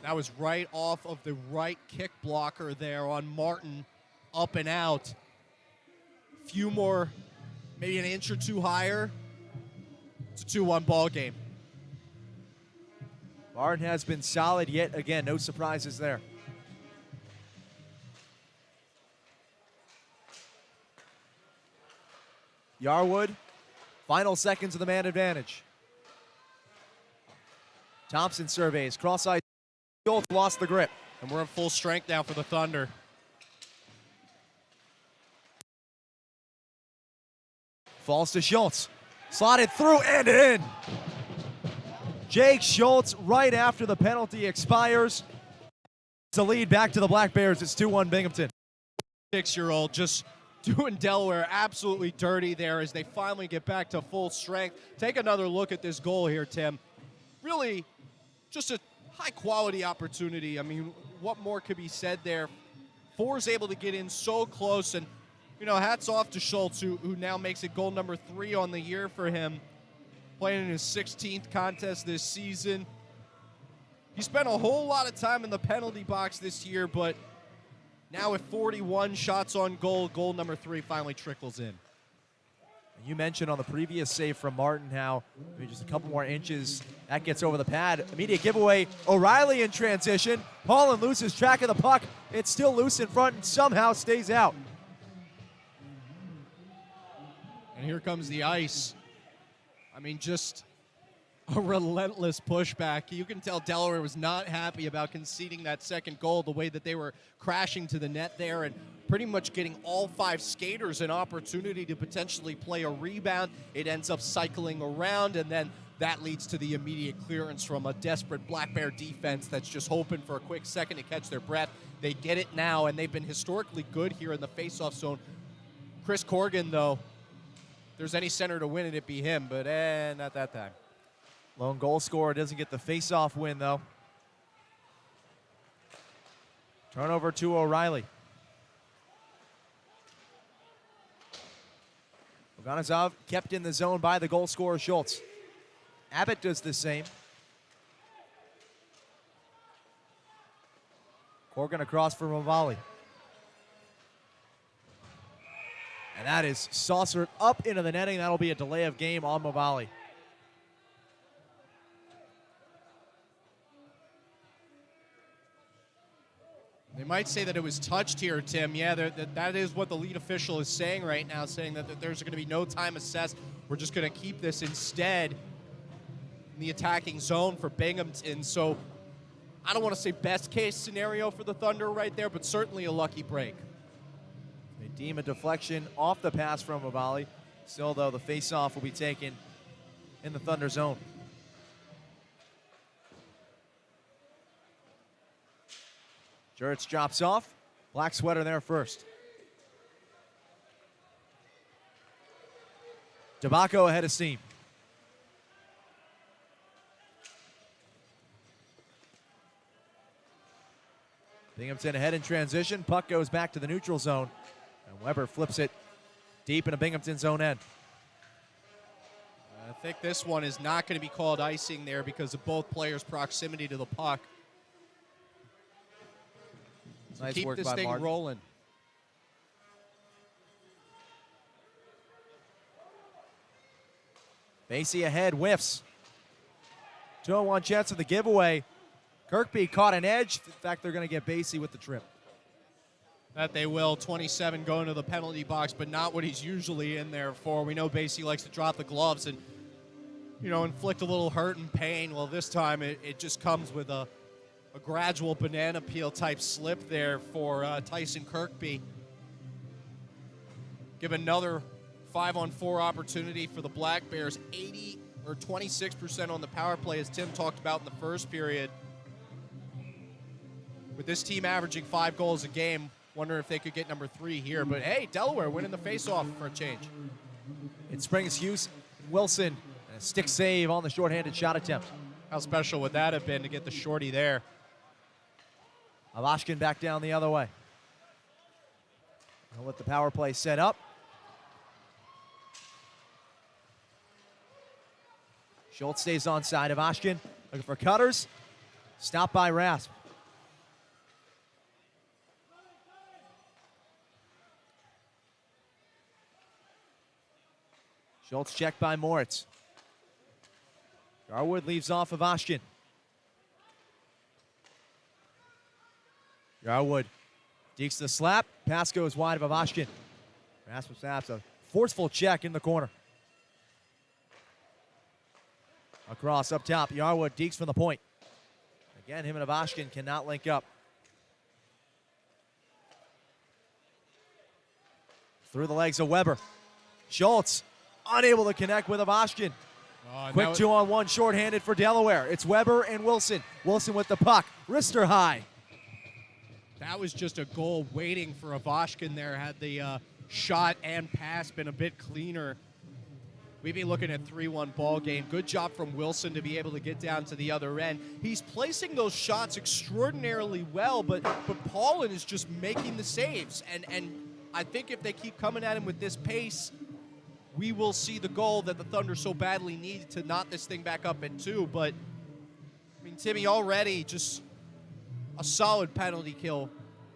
That was right off of the right kick blocker there on Martin, up and out. Few more, maybe an inch or two higher. It's a 2-1 ball game. Martin has been solid yet again, no surprises there. Yarwood, final seconds of the man advantage. Thompson surveys, cross-ice, Schultz lost the grip. And we're at full strength now for the Thunder. Falls to Schultz, slotted through and in. Jake Schultz right after the penalty expires. It's a lead back to the Black Bears. It's 2-1 Binghamton. 6-year-old just doing Delaware absolutely dirty there as they finally get back to full strength. Take another look at this goal here, Tim. Really just a high-quality opportunity. I mean, what more could be said there? Four's able to get in so close, and, you know, hats off to Schultz, who now makes it goal number 3 on the year for him, playing in his 16th contest this season. He spent a whole lot of time in the penalty box this year, but now with 41 shots on goal, goal number 3 finally trickles in. You mentioned on the previous save from Martin how maybe just a couple more inches, that gets over the pad. Immediate giveaway, O'Reilly in transition. Paulin loses track of the puck. It's still loose in front and somehow stays out. And here comes the ice. I mean, just a relentless pushback. You can tell Delaware was not happy about conceding that second goal, the way that they were crashing to the net there and pretty much getting all 5 skaters an opportunity to potentially play a rebound. It ends up cycling around, and then that leads to the immediate clearance from a desperate Black Bear defense that's just hoping for a quick second to catch their breath. They get it now, and they've been historically good here in the faceoff zone. Chris Corrigan, though, if there's any center to win it, it'd be him, but not that time. Lone goal scorer doesn't get the face-off win, though. Turnover to O'Reilly. Oganezov kept in the zone by the goal scorer, Schultz. Abbott does the same. Corgan across for Mavali. And that is saucered up into the netting. That'll be a delay of game on Mavali. They might say that it was touched here, Tim. Yeah, that is what the lead official is saying right now, saying that there's going to be no time assessed. We're just going to keep this instead in the attacking zone for Binghamton. So I don't want to say best case scenario for the Thunder right there, but certainly a lucky break. They deem a deflection off the pass from Mavali. Still, though, the face-off will be taken in the Thunder zone. Jurich drops off. Black sweater there first. Tabacco ahead of steam. Binghamton ahead in transition. Puck goes back to the neutral zone. And Weber flips it deep into Binghamton's own end. I think this one is not going to be called icing there because of both players' proximity to the puck. Nice Keep work this by thing Martin. rolling. Basie ahead, whiffs. 2-1 chance of the giveaway. Kirkby caught an edge. In fact, they're going to get Basie with the trip. That they will. 27 going to the penalty box, but not what he's usually in there for. We know Basie likes to drop the gloves and, inflict a little hurt and pain. Well, this time it just comes with a gradual banana peel type slip there for Tyson Kirkby. Give another 5-on-4 opportunity for the Black Bears. 26% on the power play, as Tim talked about in the first period. With this team averaging 5 goals a game, wonder if they could get number 3 here. But hey, Delaware winning the faceoff for a change. It springs Hughes, Wilson, and a stick save on the shorthanded shot attempt. How special would that have been to get the shorty there? Avashkin back down the other way. He'll let the power play set up. Schultz stays on side of Avashkin, looking for cutters. Stopped by Rasp. Schultz checked by Moritz. Garwood leaves off of Avashkin. Garwood dekes the slap. Pass goes wide of Avashkin. Rasmus snaps a forceful check in the corner. Across up top, Yarwood dekes from the point. Again, him and Avashkin cannot link up. Through the legs of Weber. Schultz unable to connect with Avashkin. Quick 2-on-1 shorthanded for Delaware. It's Weber and Wilson. Wilson with the puck. Wrister high. That was just a goal waiting for Avashkin there. Had the shot and pass been a bit cleaner, we'd be looking at 3-1 ball game. Good job from Wilson to be able to get down to the other end. He's placing those shots extraordinarily well, but Paulin is just making the saves. And I think if they keep coming at him with this pace, we will see the goal that the Thunder so badly need to knot this thing back up at 2. But, Timmy, already just a solid penalty kill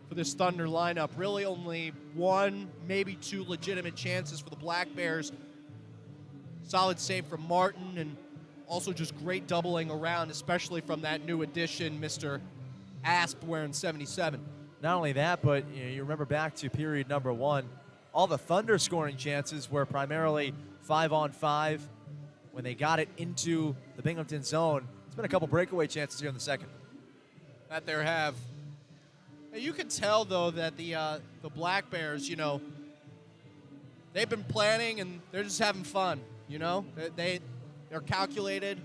for this Thunder lineup. Really only 1, maybe 2 legitimate chances for the Black Bears. Solid save from Martin, and also just great doubling around, especially from that new addition, Mr. Asp, wearing 77. Not only that, but you remember back to period number 1, all the Thunder scoring chances were primarily 5-on-5 when they got it into the Binghamton zone. There's been a couple breakaway chances here in the second. That there have. You can tell, though, that the Black Bears, they've been planning and they're just having fun. They're calculated.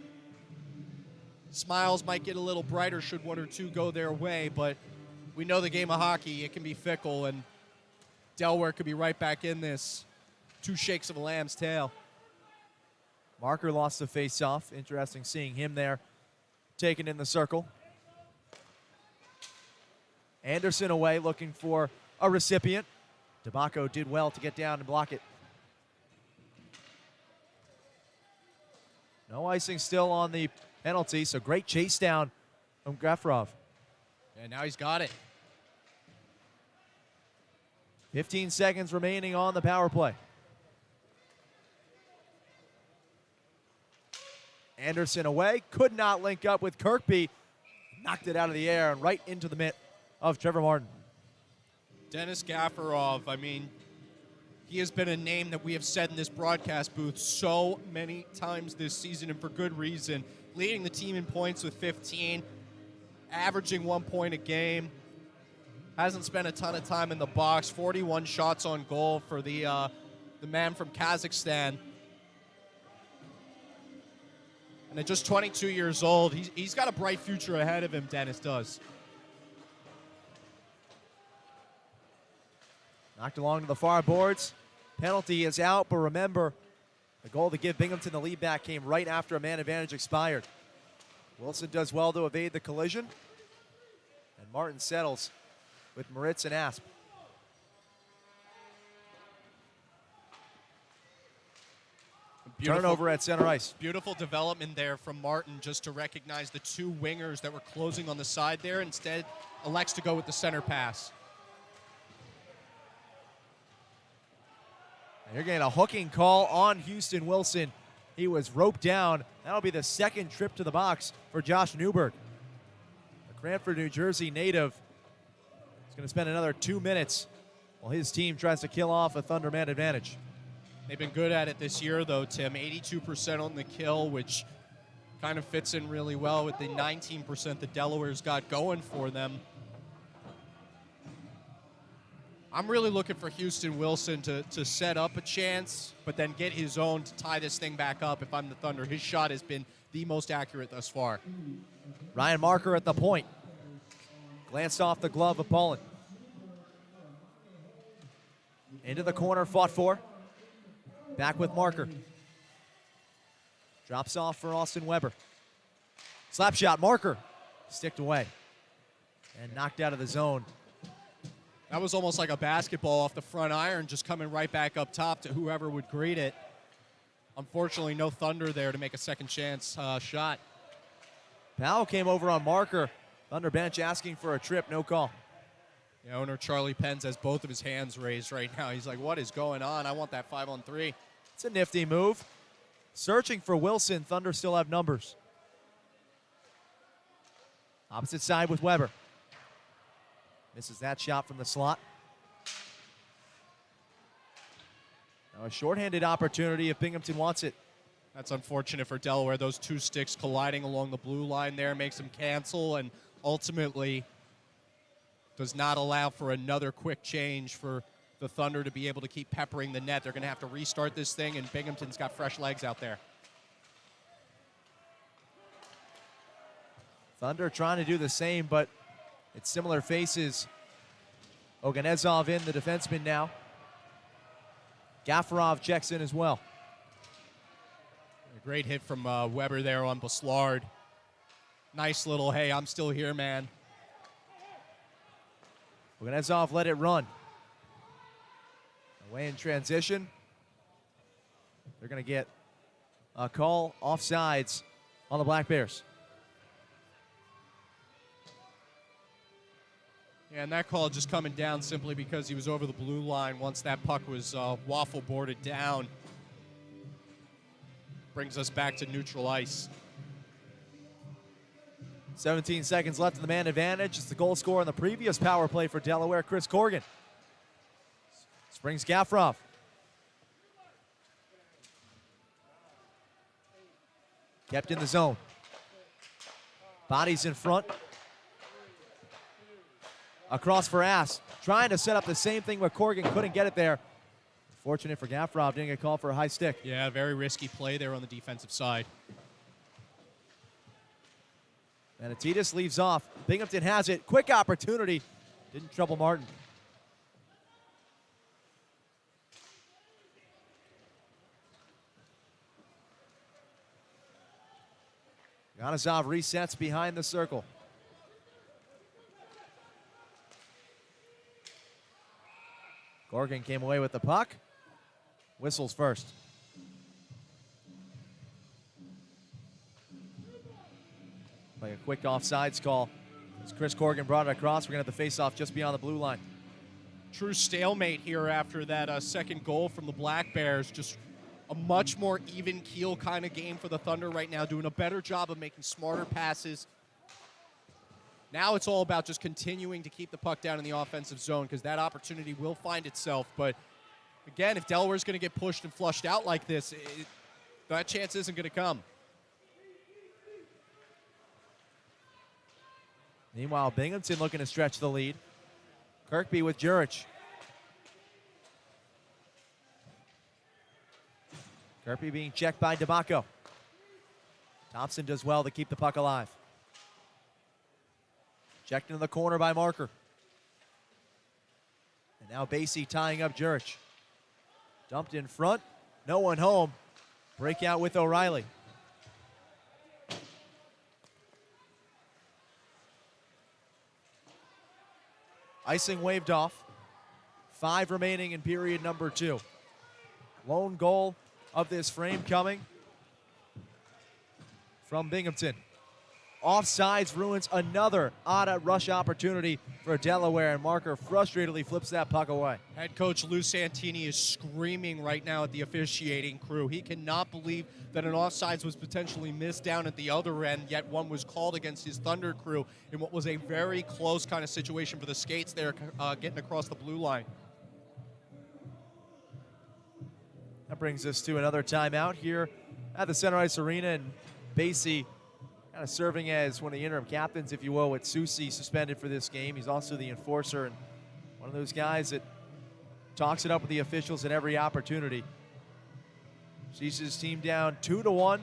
Smiles might get a little brighter should 1 or 2 go their way, but we know the game of hockey, it can be fickle, and Delaware could be right back in this. 2 shakes of a lamb's tail. Marker lost the face-off. Interesting seeing him there taken in the circle. Anderson away looking for a recipient. Tabacco did well to get down and block it. No icing still on the penalty, so great chase down from Gafarov. And now he's got it. 15 seconds remaining on the power play. Anderson away, could not link up with Kirkby. Knocked it out of the air and right into the mitt of Trevor Martin. Dennis Gafarov, I mean, he has been a name that we have said in this broadcast booth so many times this season, and for good reason. Leading the team in points with 15, averaging 1 point a game. Hasn't spent a ton of time in the box. 41 shots on goal for the man from Kazakhstan. And at just 22 years old, he's got a bright future ahead of him, Dennis does. Knocked along to the far boards. Penalty is out, but remember, the goal to give Binghamton the lead back came right after a man advantage expired. Wilson does well to evade the collision. And Martin settles with Moritz and Asp. Turnover at center ice. Beautiful development there from Martin just to recognize the two wingers that were closing on the side there. Instead, elects to go with the center pass. And you're getting a hooking call on Houston Wilson. He was roped down. That'll be the second trip to the box for Josh Newberg. A Cranford, New Jersey native is going to spend another 2 minutes while his team tries to kill off a Thunder man advantage. They've been good at it this year, though, Tim. 82% on the kill, which kind of fits in really well with the 19% that Delaware's got going for them. I'm really looking for Houston Wilson to set up a chance, but then get his own to tie this thing back up if I'm the Thunder. His shot has been the most accurate thus far. Ryan Marker at the point. Glanced off the glove of Poland. Into the corner, fought for. Back with Marker. Drops off for Austin Weber. Slap shot, Marker. Sticked away. And knocked out of the zone. That was almost like a basketball off the front iron, just coming right back up top to whoever would greet it. Unfortunately, no Thunder there to make a second chance shot. Powell came over on Marker. Thunder bench asking for a trip, no call. The owner, Charlie Pence, has both of his hands raised right now. He's like, what is going on? I want that 5-on-3. It's a nifty move. Searching for Wilson. Thunder still have numbers. Opposite side with Weber. Misses that shot from the slot. Now a shorthanded opportunity if Binghamton wants it. That's unfortunate for Delaware. Those two sticks colliding along the blue line there makes them cancel and ultimately does not allow for another quick change for the Thunder to be able to keep peppering the net. They're going to have to restart this thing, and Binghamton's got fresh legs out there. Thunder trying to do the same, but it's similar faces. Oganezov in, the defenseman now. Gafarov checks in as well. A great hit from Weber there on Buslard. Nice little, hey, I'm still here, man. Oganezov let it run. Away in transition. They're going to get a call offsides on the Black Bears. Yeah, and that call just coming down simply because he was over the blue line once that puck was waffle boarded down. Brings us back to neutral ice. 17 seconds left in the man advantage. It's the goal scorer on the previous power play for Delaware, Chris Corrigan. Springs Gafarov. Kept in the zone. Bodies in front. Across for Ass. Trying to set up the same thing, but Corrigan couldn't get it there. Fortunate for Gafarov, didn't get called for a high stick. Yeah, very risky play there on the defensive side. Manatitas leaves off. Binghamton has it. Quick opportunity. Didn't trouble Martin. Yanazov resets behind the circle. Corgan came away with the puck. Whistles first. Like a quick offsides call. As Chris Corgan brought it across, we're going to have the face-off just beyond the blue line. True stalemate here after that second goal from the Black Bears. Just a much more even keel kind of game for the Thunder right now, doing a better job of making smarter passes. Now it's all about just continuing to keep the puck down in the offensive zone because that opportunity will find itself. But again, if Delaware's going to get pushed and flushed out like this, that chance isn't going to come. Meanwhile, Binghamton looking to stretch the lead. Kirkby with Jurich. Kirkby being checked by DeBacco. Thompson does well to keep the puck alive. Checked into the corner by Marker. And now Basie tying up Jurich. Dumped in front. No one home. Breakout with O'Reilly. Icing waved off. 5 remaining in period number 2. Lone goal of this frame coming from Binghamton. Offsides ruins another odd rush opportunity for Delaware, and Marker frustratedly flips that puck away. Head coach Lou Santini is screaming right now at the officiating crew. He cannot believe that an offsides was potentially missed down at the other end, yet one was called against his Thunder crew in what was a very close kind of situation for the skates there getting across the blue line. That brings us to another timeout here at the Center Ice Arena, and Basie kind of serving as one of the interim captains, if you will, with Susi suspended for this game. He's also the enforcer and one of those guys that talks it up with the officials at every opportunity. Sees his team down 2-1 to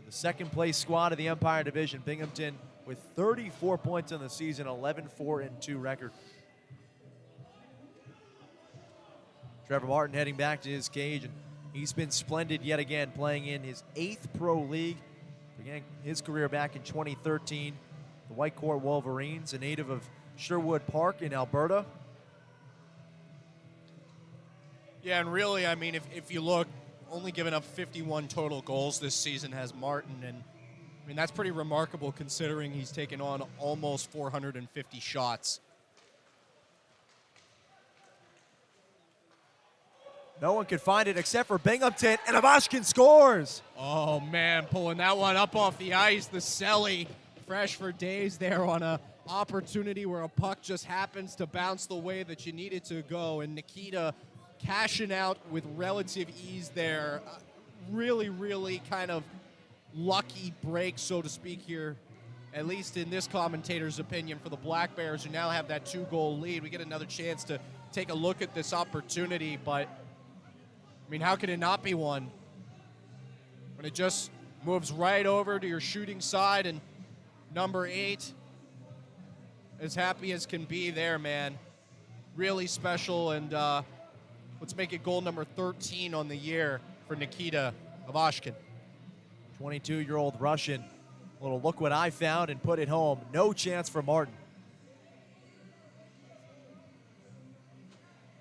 the second place squad of the Empire Division. Binghamton with 34 points in the season, 11-4-2 record. Trevor Martin heading back to his cage, and he's been splendid yet again, playing in his 8th pro league. Began his career back in 2013. The Whitecourt Wolverines, a native of Sherwood Park in Alberta. Yeah, and really, I mean, if you look, only giving up 51 total goals this season has Martin, and I mean, that's pretty remarkable considering he's taken on almost 450 shots. No one could find it except for Binghamton, and Avashkin scores! Oh, man, pulling that one up off the ice. The Selly, fresh for days there on a opportunity where a puck just happens to bounce the way that you need it to go, and Nikita cashing out with relative ease there. Really, really kind of lucky break, so to speak, here, at least in this commentator's opinion, for the Black Bears, who now have that 2-goal lead. We get another chance to take a look at this opportunity, but I mean, how can it not be one when it just moves right over to your shooting side, and number 8, as happy as can be there, man. Really special, and let's make it goal number 13 on the year for Nikita Avashkin. 22-year-old Russian. A little look what I found and put it home. No chance for Martin.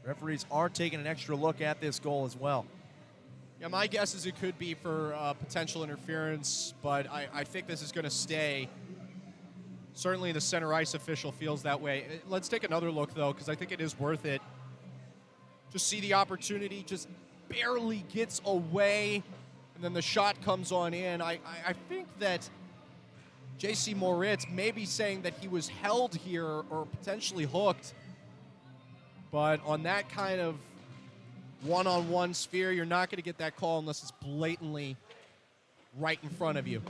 Referees are taking an extra look at this goal as well. Yeah, my guess is it could be for potential interference, but I think this is going to stay. Certainly the center ice official feels that way. Let's take another look, though, because I think it is worth it. Just see the opportunity, just barely gets away, and then the shot comes on in. I think that J.C. Moritz may be saying that he was held here or potentially hooked. But on that kind of one-on-one sphere, you're not going to get that call unless it's blatantly right in front of you.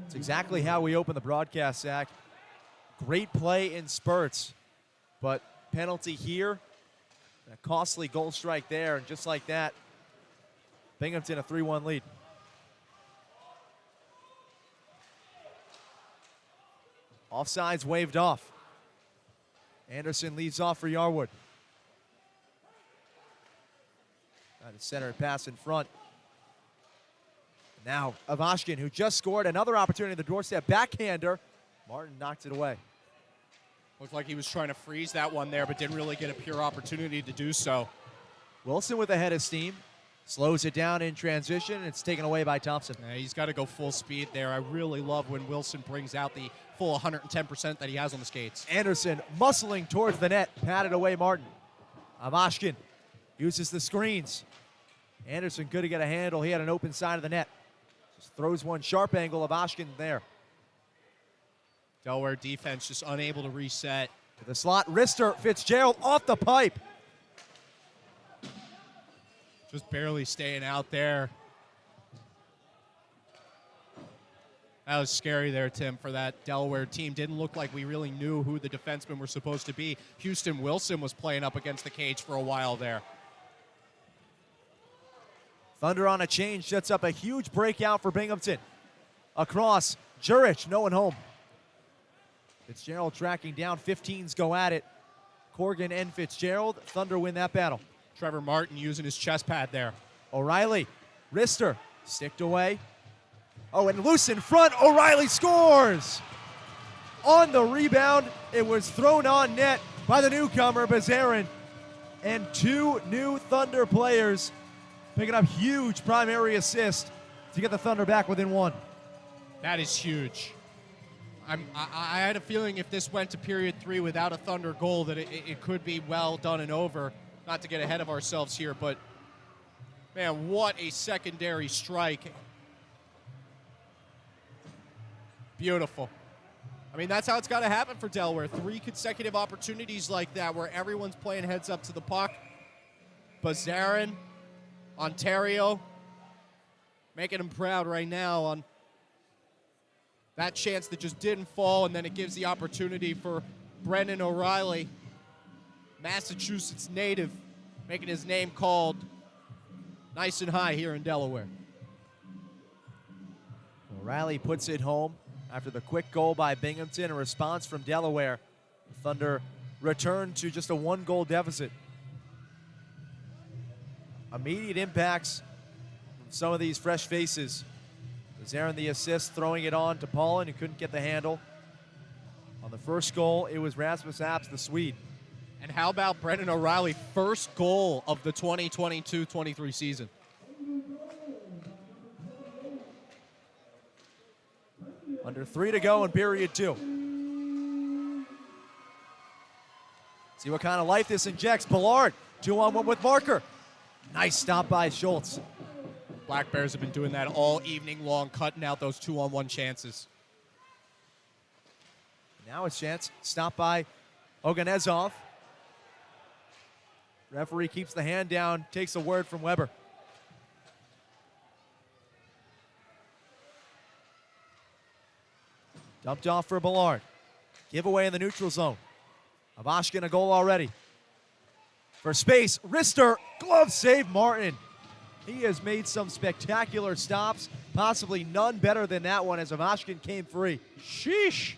It's exactly how we open the broadcast, Zach. Great play in spurts, but penalty here, a costly goal strike there, and just like that, Binghamton a 3-1 lead. Offsides waved off. Anderson leads off for Yarwood. Got a center pass in front. Now, Ivashkin, who just scored another opportunity at the doorstep, backhander. Martin knocks it away. Looked like he was trying to freeze that one there, but didn't really get a pure opportunity to do so. Wilson with a head of steam. Slows it down in transition. It's taken away by Thompson. Yeah, he's got to go full speed there. I really love when Wilson brings out the full 110% that he has on the skates. Anderson muscling towards the net. Patted away Martin. Ivashkin uses the screens. Anderson could get a handle. He had an open side of the net. Just throws one sharp angle. Ivashkin there. Delaware defense just unable to reset. To the slot. Rister. Fitzgerald off the pipe. Just barely staying out there. That was scary there, Tim, for that Delaware team. Didn't look like we really knew who the defensemen were supposed to be. Houston Wilson was playing up against the cage for a while there. Thunder on a change sets up a huge breakout for Binghamton. Across, Jurich, no one home. Fitzgerald tracking down, 15s go at it. Corgan and Fitzgerald, Thunder win that battle. Trevor Martin using his chest pad there. O'Reilly, Rister, sticked away. Oh, and loose in front, O'Reilly scores! On the rebound, it was thrown on net by the newcomer, Bazarin. And two new Thunder players picking up huge primary assist to get the Thunder back within one. That is huge. I had a feeling if this went to period 3 without a Thunder goal that it could be well done and over. Not to get ahead of ourselves here, but man, what a secondary strike. Beautiful. I mean, that's how it's got to happen for Delaware. 3 consecutive opportunities like that where everyone's playing heads up to the puck. Bazarin, Ontario, making him proud right now on that chance that just didn't fall, and then it gives the opportunity for Brendan O'Reilly, Massachusetts native, making his name called nice and high here in Delaware. O'Reilly puts it home after the quick goal by Binghamton. A response from Delaware. The Thunder return to just a 1-goal deficit. Immediate impacts from some of these fresh faces. Bazarin the assist, throwing it on to Paulin, who couldn't get the handle. On the first goal, it was Rasmus Apps, the Swede. And how about Brendan O'Reilly, first goal of the 2022-23 season? Under 3 to go in period 2. See what kind of life this injects. Ballard, 2-on-1 with Marker. Nice stop by Schultz. Black Bears have been doing that all evening long, cutting out those 2-on-1 chances. Now a chance. Stop by Oganezov. Referee keeps the hand down, takes a word from Weber. Dumped off for Ballard. Giveaway in the neutral zone. Ivashkin a goal already. For space, Rister, glove save Martin. He has made some spectacular stops, possibly none better than that one as Ivashkin came free. Sheesh.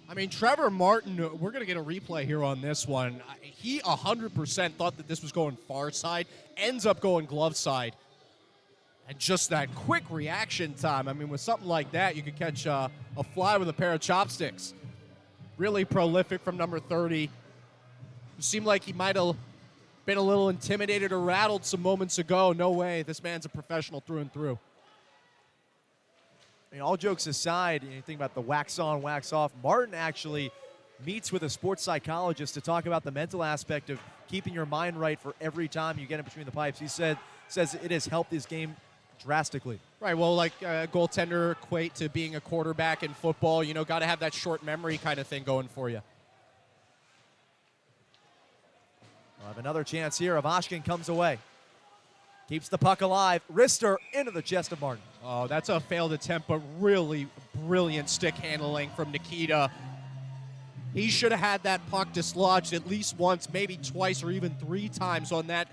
I mean, Trevor Martin, we're going to get a replay here on this one. He 100% thought that this was going far side, ends up going glove side. And just that quick reaction time. I mean, with something like that, you could catch a fly with a pair of chopsticks. Really prolific from number 30. It seemed like he might have been a little intimidated or rattled some moments ago. No way. This man's a professional through and through. I mean, all jokes aside, you think about the wax on, wax off. Martin actually meets with a sports psychologist to talk about the mental aspect of keeping your mind right for every time you get in between the pipes. He says it has helped his game drastically. Right, well, like a goaltender equate to being a quarterback in football. You know, got to have that short memory kind of thing going for you. We'll have another chance here. Ivashkin comes away. Keeps the puck alive. Rister into the chest of Martin. Oh, that's a failed attempt, but really brilliant stick handling from Nikita. He should have had that puck dislodged at least once, maybe twice or even 3 times on that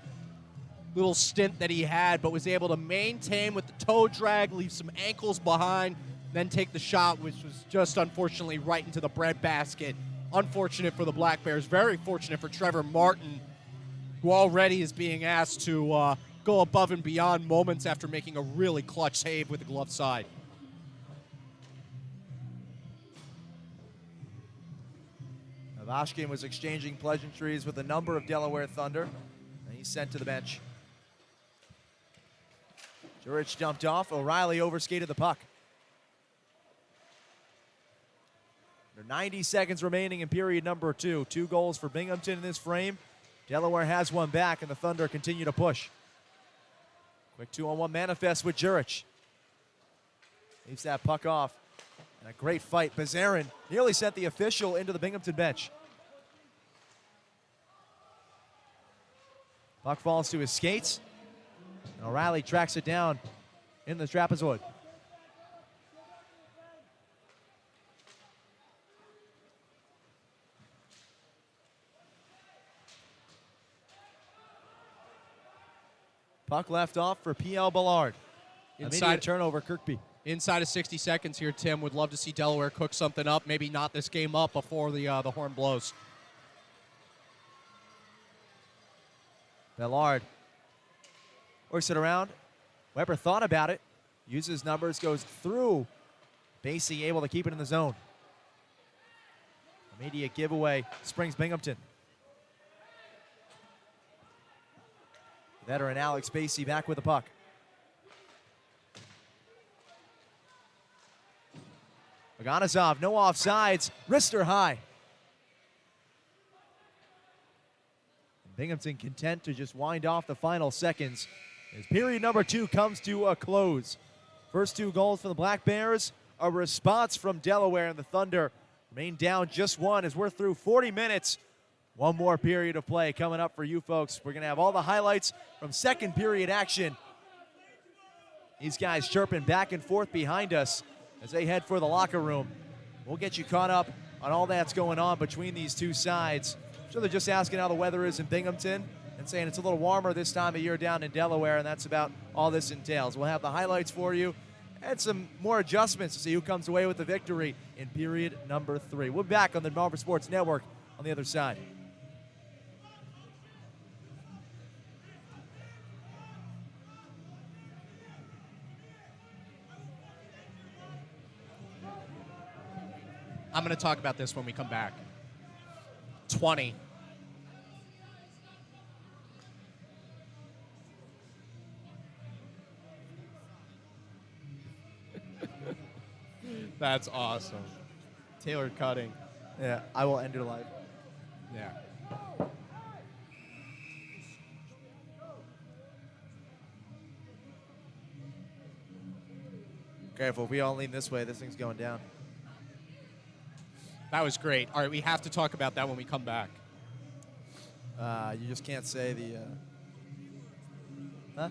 little stint that he had, but was able to maintain with the toe drag, leave some ankles behind, then take the shot, which was just unfortunately right into the breadbasket. Unfortunate for the Black Bears. Very fortunate for Trevor Martin, who already is being asked to go above and beyond moments after making a really clutch save with the glove side. Vashkin was exchanging pleasantries with a number of Delaware Thunder, and he's sent to the bench. Jurich dumped off. O'Reilly overskated the puck. There are 90 seconds remaining in period number 2. 2 goals for Binghamton in this frame. Delaware has one back, and the Thunder continue to push. Quick 2-on-1 manifest with Jurich. Leaves that puck off. And a great fight. Bazarin nearly sent the official into the Binghamton bench. Puck falls to his skates. And O'Reilly tracks it down in the trapezoid. Puck left off for P.L. Ballard. Immediate turnover, Kirkby. Inside of 60 seconds here, Tim. Would love to see Delaware cook something up. Maybe not this game up before the horn blows. Ballard works it around. Weber thought about it. Uses numbers, goes through. Basie able to keep it in the zone. Immediate giveaway springs Binghamton. Veteran Alex Basie back with the puck. Aganazov, no offsides, wrister high. Binghamton content to just wind off the final seconds as period number 2 comes to a close. First 2 goals for the Black Bears, a response from Delaware, and the Thunder remain down just 1 as we're through 40 minutes. One more period of play coming up for you folks. We're going to have all the highlights from second period action. These guys chirping back and forth behind us as they head for the locker room. We'll get you caught up on all that's going on between these two sides. I'm sure they're just asking how the weather is in Binghamton and saying it's a little warmer this time of year down in Delaware, and that's about all this entails. We'll have the highlights for you and some more adjustments to see who comes away with the victory in period number 3. We'll be back on the Marvel Sports Network on the other side. I'm going to talk about this when we come back. 20. That's awesome. Tailored cutting. Yeah, I will end your life. Yeah. Careful, if we all lean this way, this thing's going down. That was great. All right, we have to talk about that when we come back. You just can't say the... Huh?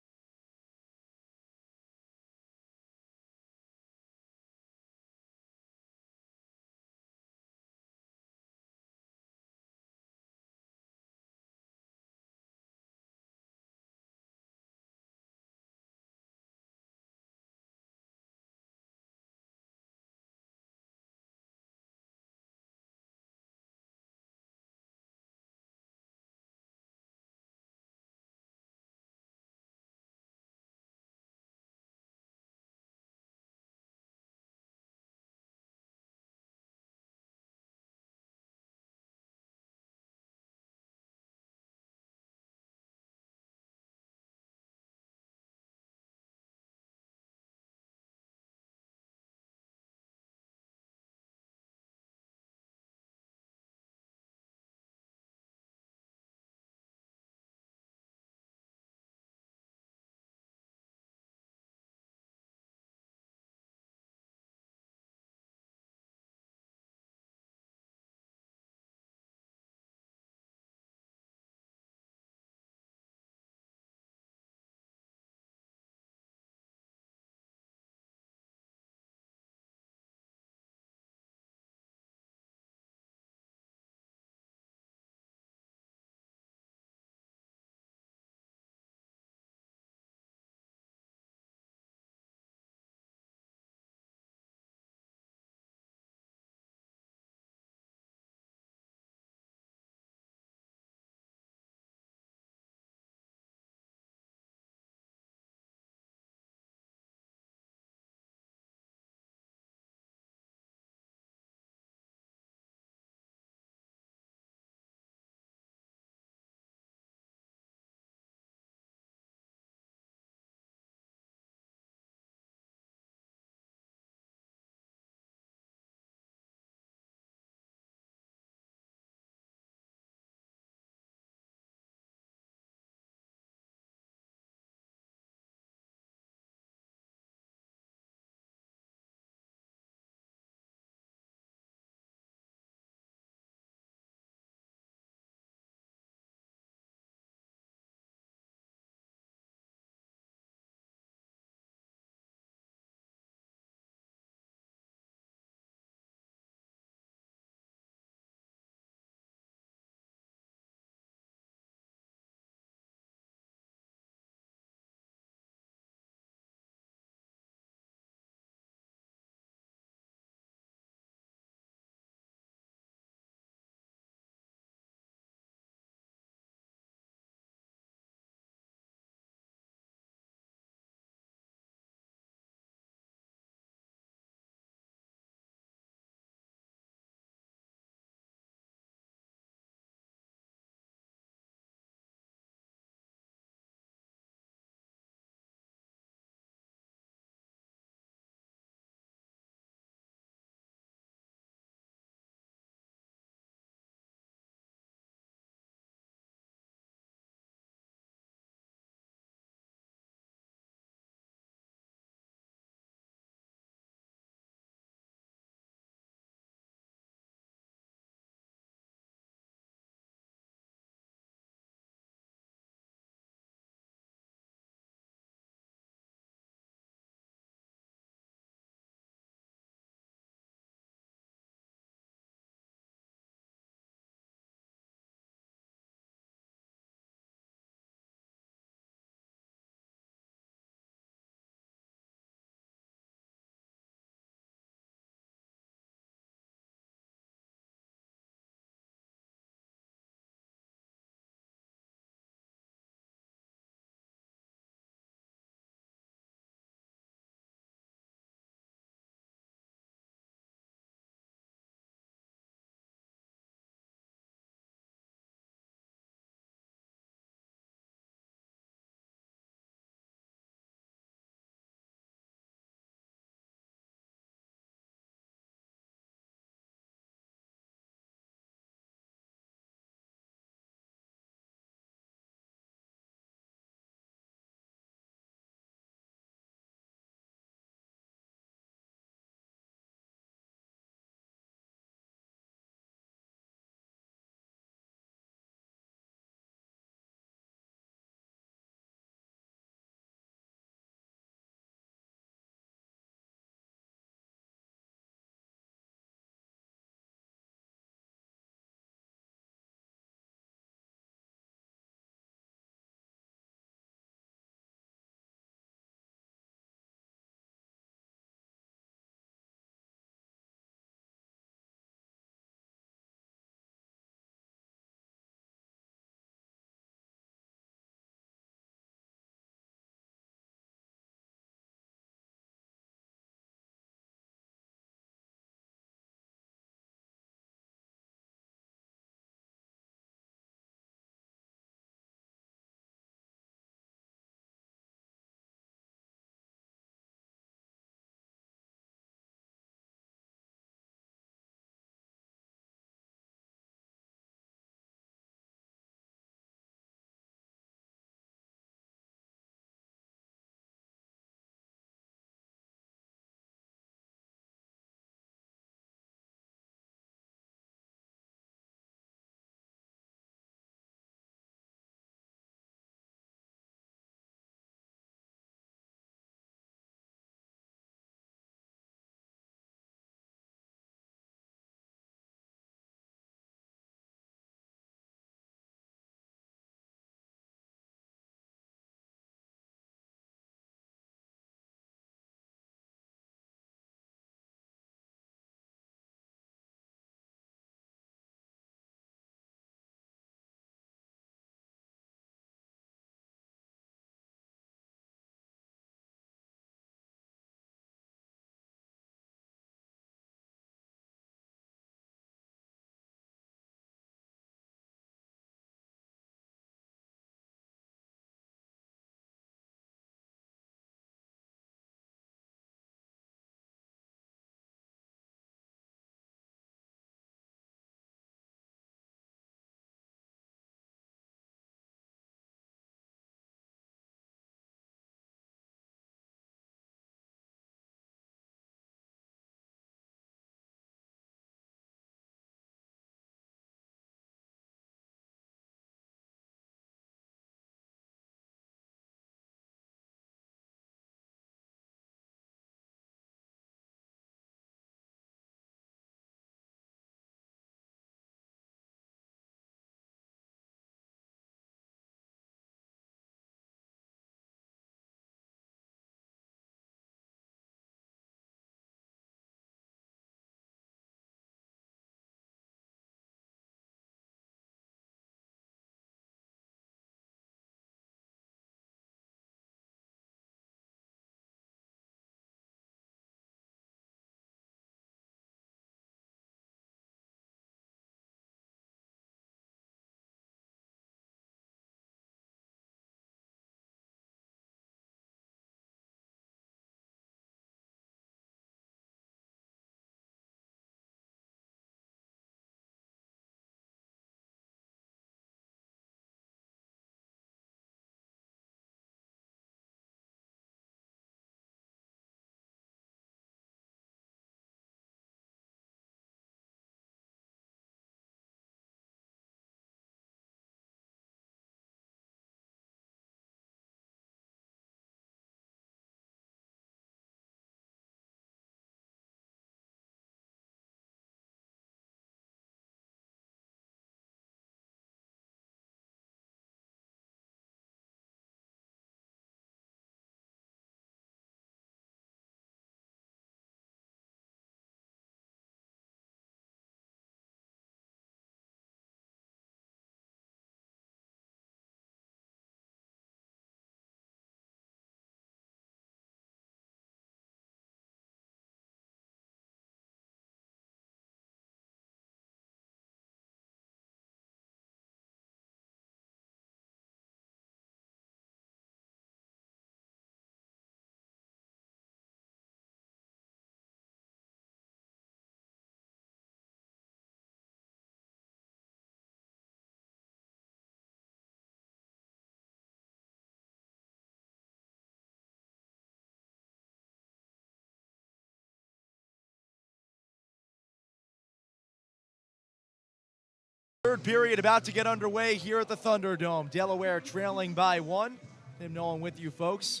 Third period about to get underway here at the Thunderdome. Delaware trailing by 1. Tim Nolan with you folks.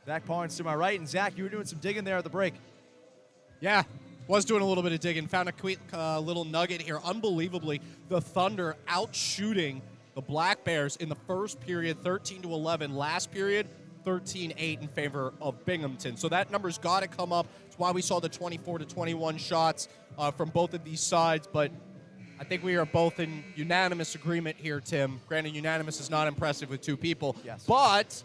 Zach Barnes to my right, and Zach, you were doing some digging there at the break. Yeah, was doing a little bit of digging. Found a quick little nugget here. Unbelievably, the Thunder outshooting the Black Bears in the first period, 13-11. Last period, 13-8 in favor of Binghamton. So that number's got to come up. That's why we saw the 24-21 shots from both of these sides. But I think we are both in unanimous agreement here, Tim. Granted, unanimous is not impressive with two people. Yes. But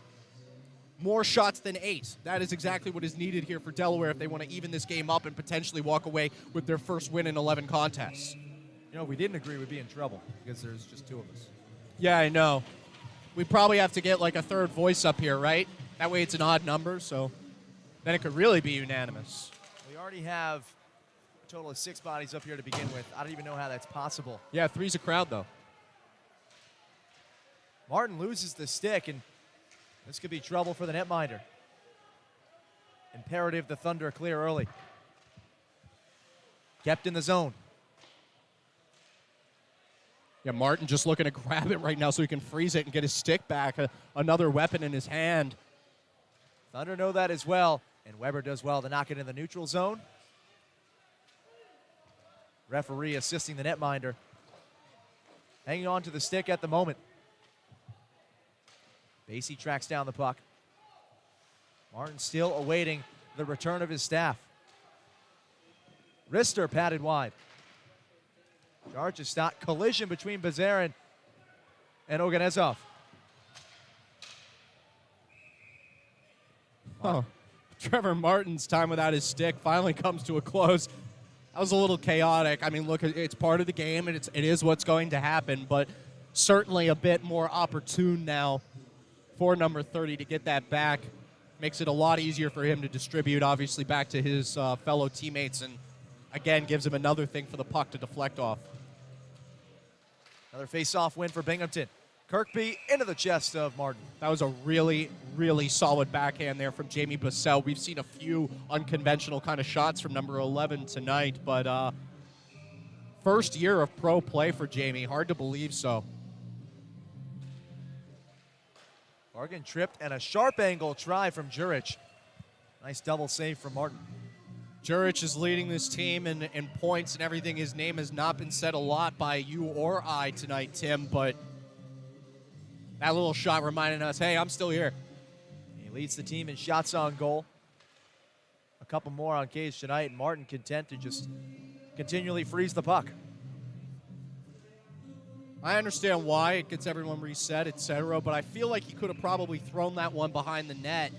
more shots than 8. That is exactly what is needed here for Delaware if they want to even this game up and potentially walk away with their first win in 11 contests. You know, if we didn't agree, we'd be in trouble because there's just two of us. Yeah, I know. We probably have to get like a third voice up here, right? That way it's an odd number, so then it could really be unanimous. We already have a total of 6 bodies up here to begin with. I don't even know how that's possible. Yeah, 3's a crowd, though. Martin loses the stick, and this could be trouble for the netminder. Imperative the Thunder clear early. Kept in the zone. Yeah, Martin just looking to grab it right now so he can freeze it and get his stick back. Another weapon in his hand. Thunder know that as well, and Weber does well to knock it in the neutral zone. Referee assisting the netminder. Hanging on to the stick at the moment. Basie tracks down the puck. Martin still awaiting the return of his staff. Rister patted wide. Charge is stopped. Collision between Bazarin and Oganezov. Oh, Trevor Martin's time without his stick finally comes to a close. That was a little chaotic. I mean, look, it's part of the game, and it is what's going to happen, but certainly a bit more opportune now for number 30 to get that back. Makes it a lot easier for him to distribute, obviously, back to his fellow teammates, and again, gives him another thing for the puck to deflect off. Another face-off win for Binghamton. Kirkby into the chest of Martin. That was a really, really solid backhand there from Jamie Bussell. We've seen a few unconventional kind of shots from number 11 tonight, but first year of pro play for Jamie. Hard to believe so. Bargain tripped and a sharp angle try from Jurich. Nice double save from Martin. Jurich is leading this team in points and everything. His name has not been said a lot by you or I tonight, Tim, but that little shot reminding us, hey, I'm still here. He leads the team in shots on goal. A couple more on cage tonight, and Martin content to just continually freeze the puck. I understand why it gets everyone reset, etc., but I feel like he could have probably thrown that one behind the net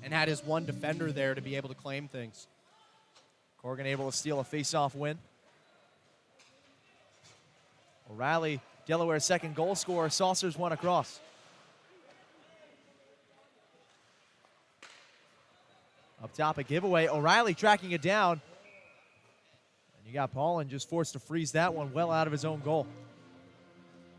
and had his one defender there to be able to claim things. Corrigan able to steal a face-off win. O'Reilly, Delaware's second goal scorer, saucers one across. Up top, a giveaway. O'Reilly tracking it down. And you got Paulin just forced to freeze that one well out of his own goal.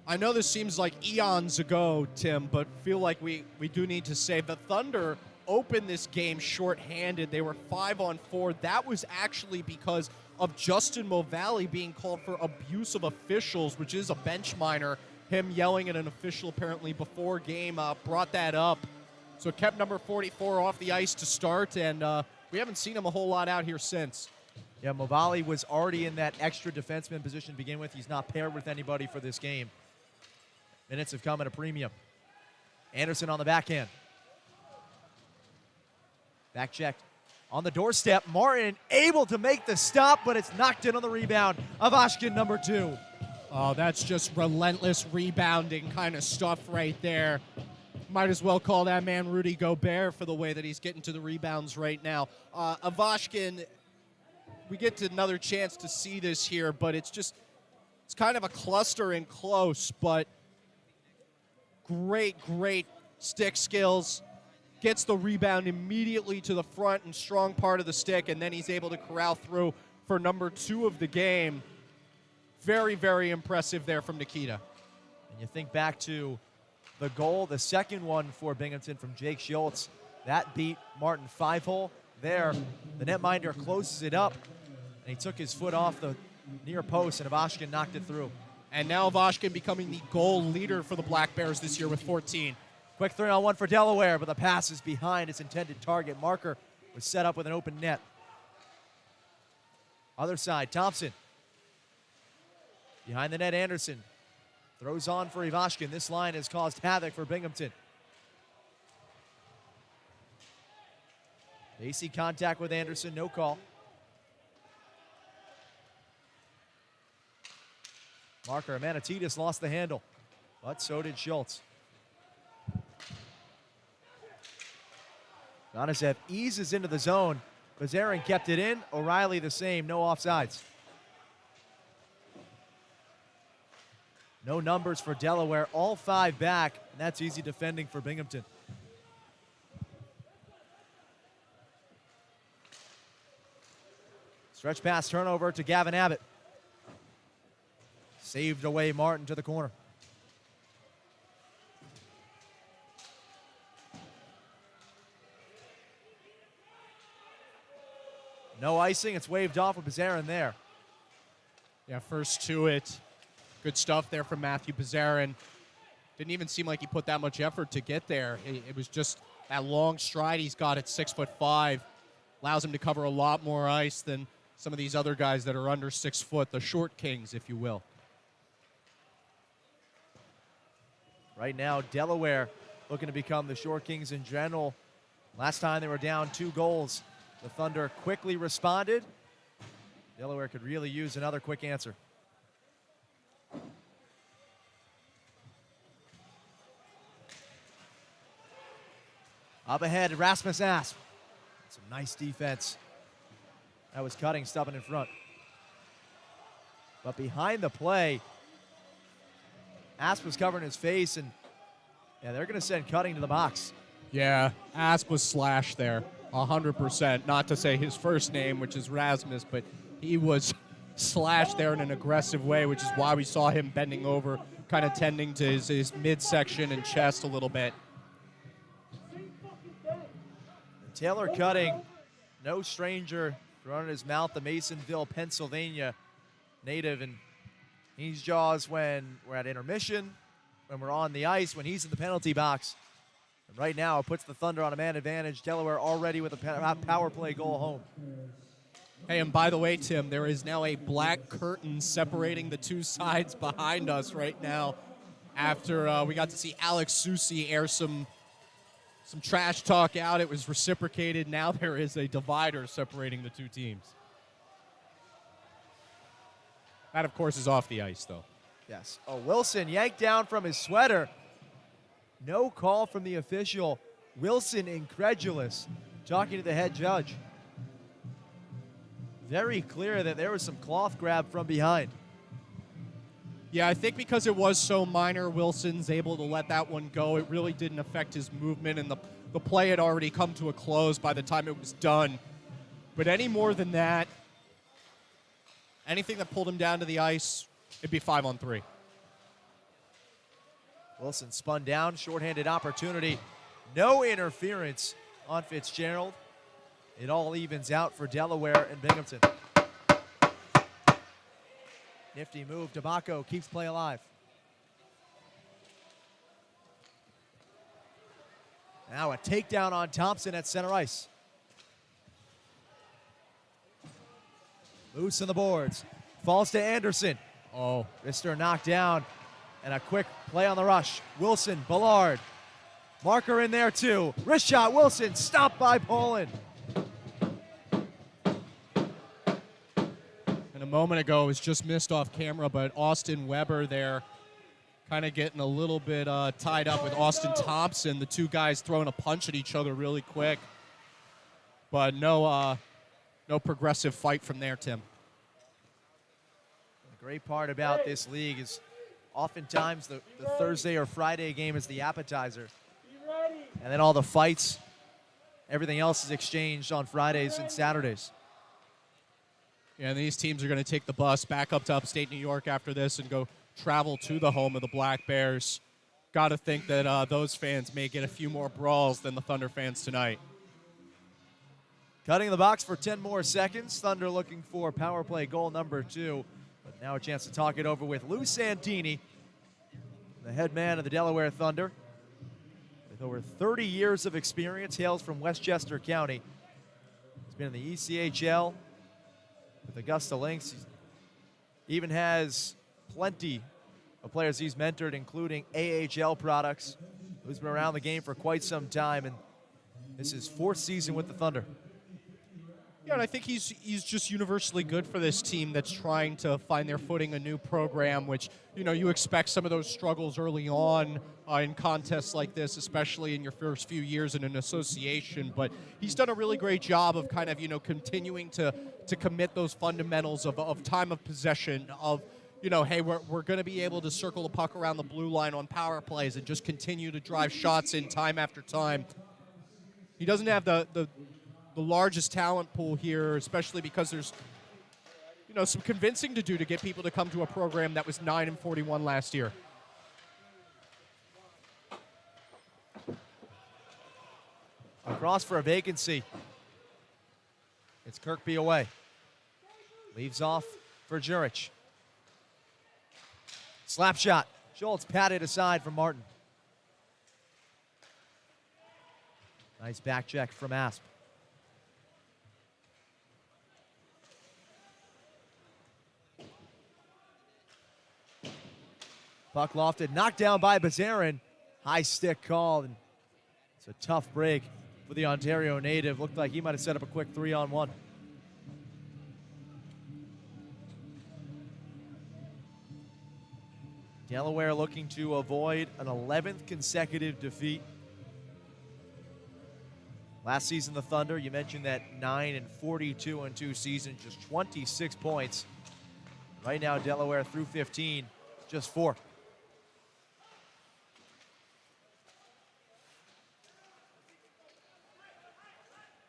I know this seems like eons ago, Tim, but feel like we do need to say the Thunder opened this game shorthanded. They were 5-on-4. That was actually because of Justin Movalli being called for abuse of officials, which is a bench minor. Him yelling at an official apparently before game brought that up. So it kept number 44 off the ice to start, and we haven't seen him a whole lot out here since. Yeah, Movalli was already in that extra defenseman position to begin with. He's not paired with anybody for this game. Minutes have come at a premium. Anderson on the backhand. Back checked. On the doorstep, Martin able to make the stop, but it's knocked in on the rebound of Ashkin, number 2. Oh, that's just relentless rebounding kind of stuff right there. Might as well call that man Rudy Gobert for the way that he's getting to the rebounds right now. Avashkin, we get to another chance to see this here, but it's kind of a cluster and close, but great stick skills. Gets the rebound immediately to the front and strong part of the stick, and then he's able to corral through for number 2 of the game. Very, very impressive there from Nikita. And you think back to the goal, the second one for Binghamton from Jake Schultz. That beat Martin 5-hole. There, the netminder closes it up, and he took his foot off the near post, and Avashkin knocked it through. And now Ivashkin becoming the goal leader for the Black Bears this year with 14. Quick 3-on-1 for Delaware, but the pass is behind its intended target. Marker was set up with an open net. Other side, Thompson. Behind the net, Anderson. Throws on for Ivashkin. This line has caused havoc for Binghamton. They see contact with Anderson, no call. Marker, Manatidis lost the handle, but so did Schultz. Donazev eases into the zone. Bazarin kept it in. O'Reilly the same, no offsides. No numbers for Delaware, all 5 back, and that's easy defending for Binghamton. Stretch pass turnover to Gavin Abbott. Saved away Martin to the corner. No icing, it's waved off with Bazarin there. Yeah, first to it. Good stuff there from Matthew Bazarin. Didn't even seem like he put that much effort to get there. It was just that long stride he's got at 6'5". Allows him to cover a lot more ice than some of these other guys that are under 6 foot, the short kings, if you will. Right now, Delaware looking to become the short kings in general. Last time they were down 2 goals. The Thunder quickly responded. Delaware could really use another quick answer. Up ahead, Rasmus Asp. Some nice defense. That was Cutting, stubbing in front. But behind the play, Asp was covering his face, and yeah, they're going to send Cutting to the box. Yeah, Asp was slashed there, 100%. Not to say his first name, which is Rasmus, but he was slashed there in an aggressive way, which is why we saw him bending over, kind of tending to his midsection and chest a little bit. Taylor Cutting, no stranger, running his mouth, the Masonville, Pennsylvania native, and he's jaws when we're at intermission, when we're on the ice, when he's in the penalty box. And right now, it puts the Thunder on a man advantage. Delaware already with a power play goal home. Hey, and by the way, Tim, there is now a black curtain separating the 2 sides behind us right now after we got to see Alex Susi air some trash talk out. It was reciprocated. Now there is a divider separating the 2 teams. That, of course, is off the ice, though. Yes. Oh, Wilson yanked down from his sweater. No call from the official. Wilson incredulous, talking to the head judge. Very clear that there was some cloth grab from behind. Yeah, I think because it was so minor, Wilson's able to let that one go. It really didn't affect his movement, and the play had already come to a close by the time it was done. But any more than that, anything that pulled him down to the ice, it'd be 5-on-3. Wilson spun down, shorthanded opportunity. No interference on Fitzgerald. It all evens out for Delaware and Binghamton. Nifty move. Tobacco keeps play alive. Now a takedown on Thompson at center ice. Loose on the boards. Falls to Anderson. Oh. Mr. knocked down. And a quick play on the rush. Wilson, Ballard. Marker in there too. Wrist shot, Wilson, stopped by Poland. And a moment ago, it was just missed off camera, but Austin Weber there kind of getting a little bit tied up with Austin Thompson. The 2 guys throwing a punch at each other really quick. But no progressive fight from there, Tim. The great part about this league is oftentimes the Thursday or Friday game is the appetizer. And then all the fights, everything else is exchanged on Fridays and Saturdays. Yeah, and these teams are going to take the bus back up to upstate New York after this and go travel to the home of the Black Bears. Got to think that those fans may get a few more brawls than the Thunder fans tonight. Cutting the box for 10 more seconds. Thunder looking for power play goal number 2. But now a chance to talk it over with Lou Santini, the head man of the Delaware Thunder. With over 30 years of experience, hails from Westchester County. He's been in the ECHL with Augusta Lynx. He even has plenty of players he's mentored, including AHL products, who's been around the game for quite some time, and this is 4th season with the Thunder. Yeah, and I think he's just universally good for this team that's trying to find their footing, a new program, which, you expect some of those struggles early on in contests like this, especially in your first few years in an association. But he's done a really great job of kind of, continuing to commit those fundamentals of time of possession, of, hey, we're going to be able to circle the puck around the blue line on power plays and just continue to drive shots in time after time. He doesn't have the largest talent pool here, especially because there's, some convincing to do to get people to come to a program that was 9-41 last year. Across for a vacancy. It's Kirkby away. Leaves off for Jurich. Slap shot. Schultz patted aside from Martin. Nice back check from Asp. Puck lofted, knocked down by Bazarin. High stick call, and it's a tough break for the Ontario native. Looked like he might have set up a quick 3-on-1. Delaware looking to avoid an 11th consecutive defeat. Last season, the Thunder, you mentioned that 9-42-2 season, just 26 points. Right now, Delaware through 15, just 4.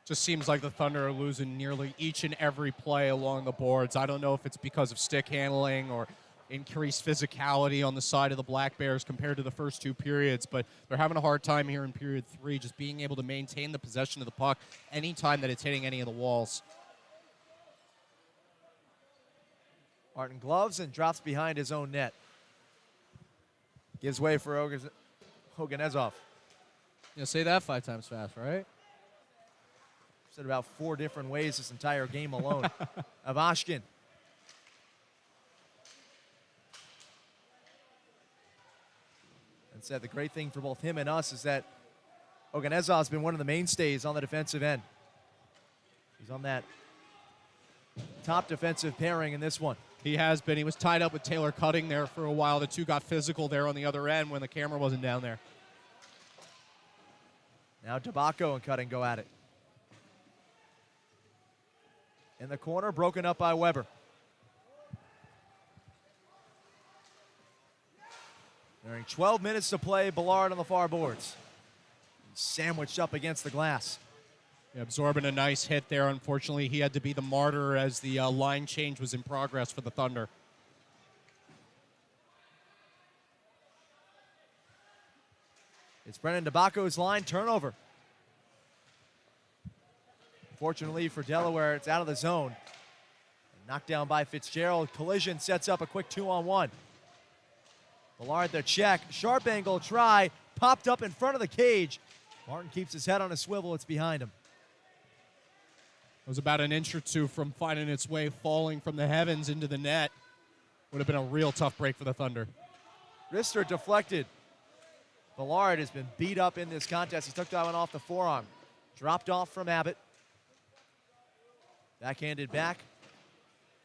Just seems like the Thunder are losing nearly each and every play along the boards. I don't know if it's because of stick handling or increased physicality on the side of the Black Bears compared to the first 2 periods, but they're having a hard time here in period 3, just being able to maintain the possession of the puck anytime that it's hitting any of the walls. Martin gloves and drops behind his own net. Gives way for Oganezov. Say that 5 times fast, right? Said about 4 different ways this entire game alone. Avashkin. And said the great thing for both him and us is that Oganezov has been one of the mainstays on the defensive end. He's on that top defensive pairing in this one. He has been. He was tied up with Taylor Cutting there for a while. The two got physical there on the other end when the camera wasn't down there. Now Tabacco and Cutting go at it. In the corner, broken up by Weber. During 12 minutes to play, Ballard on the far boards. Sandwiched up against the glass. Yeah, absorbing a nice hit there. Unfortunately, he had to be the martyr as the line change was in progress for the Thunder. It's Brennan Tabacco's line turnover. Fortunately for Delaware, it's out of the zone. Knocked down by Fitzgerald. Collision sets up a quick 2-on-1. Ballard the check. Sharp angle try. Popped up in front of the cage. Martin keeps his head on a swivel. It's behind him. It was about an inch or two from finding its way, falling from the heavens into the net. Would have been a real tough break for the Thunder. Rister deflected. Ballard has been beat up in this contest. He took that one off the forearm. Dropped off from Abbott. Backhanded back.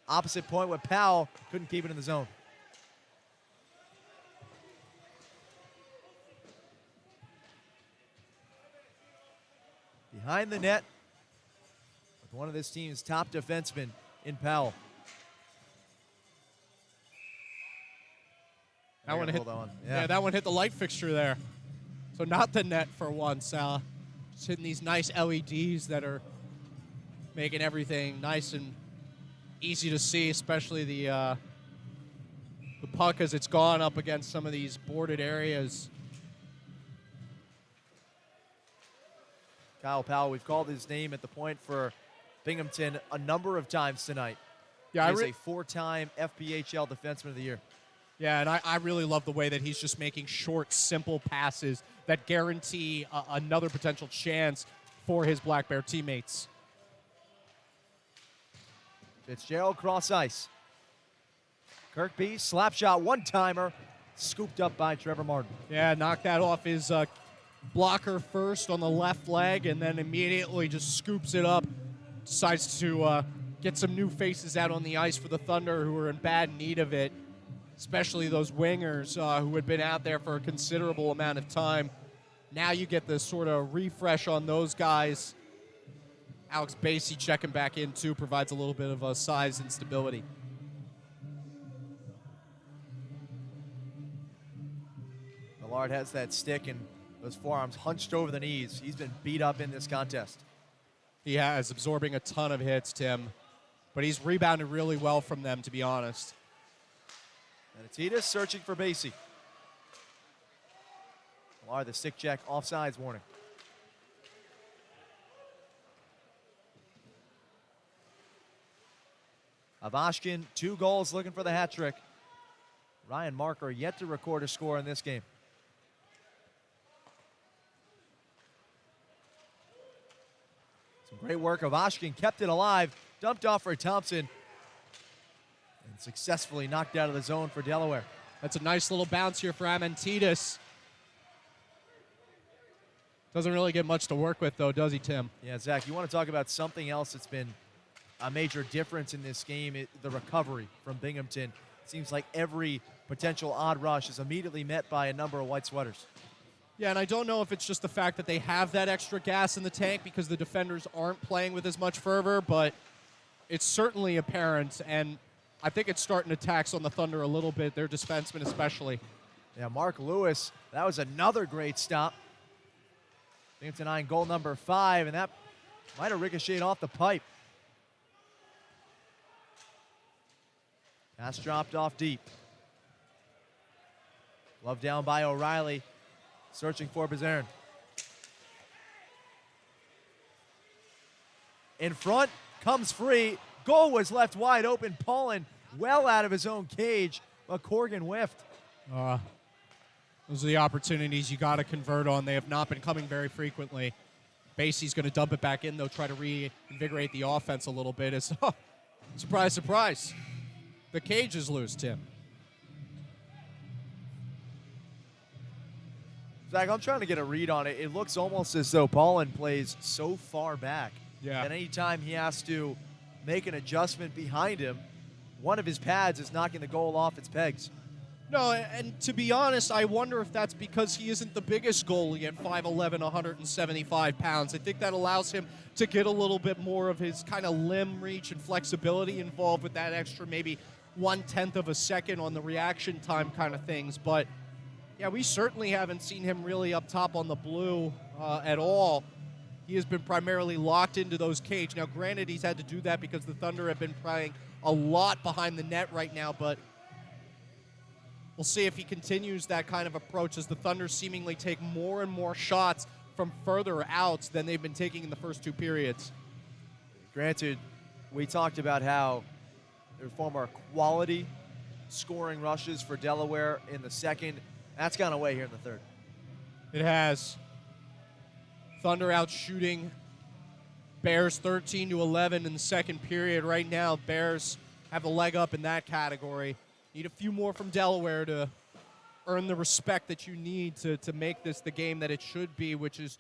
Opposite point with Powell. Couldn't keep it in the zone. Behind the net with one of this team's top defensemen in Powell. That one hit, that one hit the light fixture there. So not the net for once. Just hitting these nice LEDs that are making everything nice and easy to see, especially the puck as it's gone up against some of these boarded areas. Kyle Powell, we've called his name at the point for Binghamton a number of times tonight. Yeah, He is a 4-time FPHL Defenseman of the Year. Yeah, and I really love the way that he's just making short, simple passes that guarantee another potential chance for his Black Bear teammates. Fitzgerald cross ice. Kirkby, slap shot, one-timer, scooped up by Trevor Martin. Yeah, knocked that off his blocker first on the left leg, and then immediately just scoops it up. Decides to get some new faces out on the ice for the Thunder who are in bad need of it, especially those wingers who had been out there for a considerable amount of time. Now you get this sort of refresh on those guys. Alex Basie checking back in, too, provides a little bit of size and stability. Millard has that stick and those forearms hunched over the knees. He's been beat up in this contest. He has, absorbing a ton of hits, Tim. But he's rebounded really well from them, to be honest. Anatitas searching for Basie. Millard, the stick check, offsides warning. Avashkin, 2 goals, looking for the hat trick. Ryan Marker yet to record a score in this game. Some great work. Avashkin kept it alive, dumped off for Thompson, and successfully knocked out of the zone for Delaware. That's a nice little bounce here for Amantitis. Doesn't really get much to work with, though, does he, Tim? Yeah, Zach, you want to talk about something else that's been a major difference in this game, the recovery from Binghamton. Seems like every potential odd rush is immediately met by a number of white sweaters. Yeah, and I don't know if it's just the fact that they have that extra gas in the tank because the defenders aren't playing with as much fervor, but it's certainly apparent, and I think it's starting to tax on the Thunder a little bit, their defensemen especially. Yeah, Mark Lewis, that was another great stop. Binghamton 9, goal number 5, and that might have ricocheted off the pipe. Pass dropped off deep. Glove down by O'Reilly. Searching for Bazaren. In front, comes free. Goal was left wide open. Paulin well out of his own cage, but Corrigan whiffed. Those are the opportunities you got to convert on. They have not been coming very frequently. Basie's going to dump it back in, though, try to reinvigorate the offense a little bit. It's, surprise, surprise. The cage is loose, Tim. Zach, I'm trying to get a read on it. It looks almost as though Paulin plays so far back that anytime he has to make an adjustment behind him, one of his pads is knocking the goal off its pegs. No, and to be honest, I wonder if that's because he isn't the biggest goalie at 5'11", 175 pounds. I think that allows him to get a little bit more of his kind of limb reach and flexibility involved with that extra maybe 1/10 of a second on the reaction time kind of things. But, yeah, we certainly haven't seen him really up top on the blue at all. He has been primarily locked into those cage. Now, granted, he's had to do that because the Thunder have been playing a lot behind the net right now, but we'll see if he continues that kind of approach as the Thunder seemingly take more and more shots from further out than they've been taking in the first 2 periods. Granted, we talked about how there were far more quality scoring rushes for Delaware in the second. That's gone away here in the third. It has. Thunder out shooting Bears 13-11 in the second period. Right now, Bears have a leg up in that category. Need a few more from Delaware to earn the respect that you need to make this the game that it should be, which is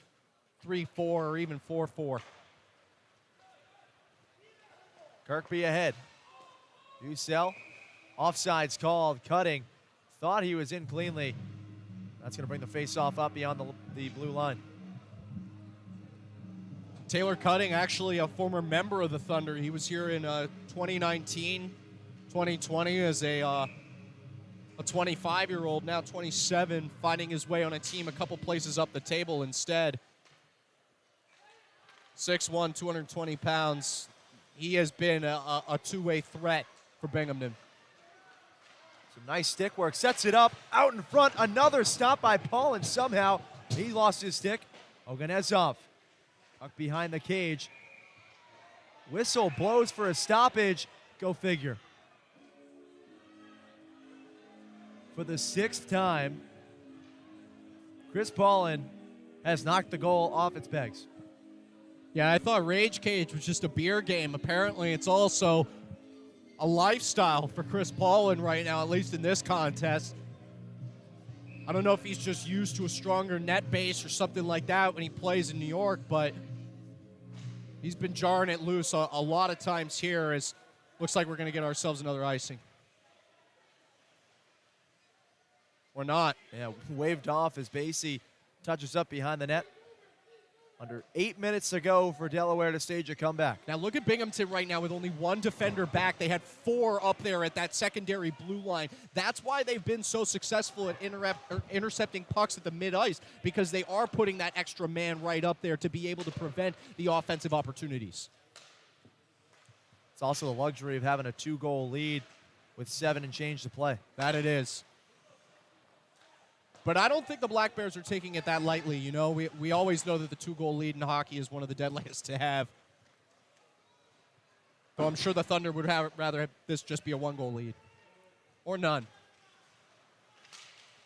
3-4 or even 4-4. Kirkby ahead. Ucell, offsides called, cutting. Thought he was in cleanly. That's going to bring the face-off up beyond the blue line. Taylor Cutting, actually a former member of the Thunder. He was here in 2019, 2020 as a 25-year-old, now 27, finding his way on a team a couple places up the table instead. 6'1", 220 pounds. He has been a two-way threat for Binghamton. Some nice stick work. Sets it up. Out in front. Another stop by Paul, and somehow he lost his stick. Oganezov up behind the cage. Whistle blows for a stoppage. Go figure. For the 6th time, Chris Paulin has knocked the goal off its pegs. Yeah, I thought Rage Cage was just a beer game. Apparently, it's also a lifestyle for Chris Paulin right now, at least in this contest. I don't know if he's just used to a stronger net base or something like that when he plays in New York, but he's been jarring it loose a lot of times here. As looks like we're going to get ourselves another icing. Or not. Yeah, waved off as Basie touches up behind the net. Under 8 minutes to go for Delaware to stage a comeback. Now look at Binghamton right now with only one defender back. They had 4 up there at that secondary blue line. That's why they've been so successful at intercepting pucks at the mid-ice, because they are putting that extra man right up there to be able to prevent the offensive opportunities. It's also the luxury of having a 2-goal lead with 7 and change to play. That it is. But I don't think the Black Bears are taking it that lightly. You know, we always know that the 2-goal lead in hockey is one of the deadliest to have. Though I'm sure the Thunder would rather have this just be a 1-goal lead. Or none.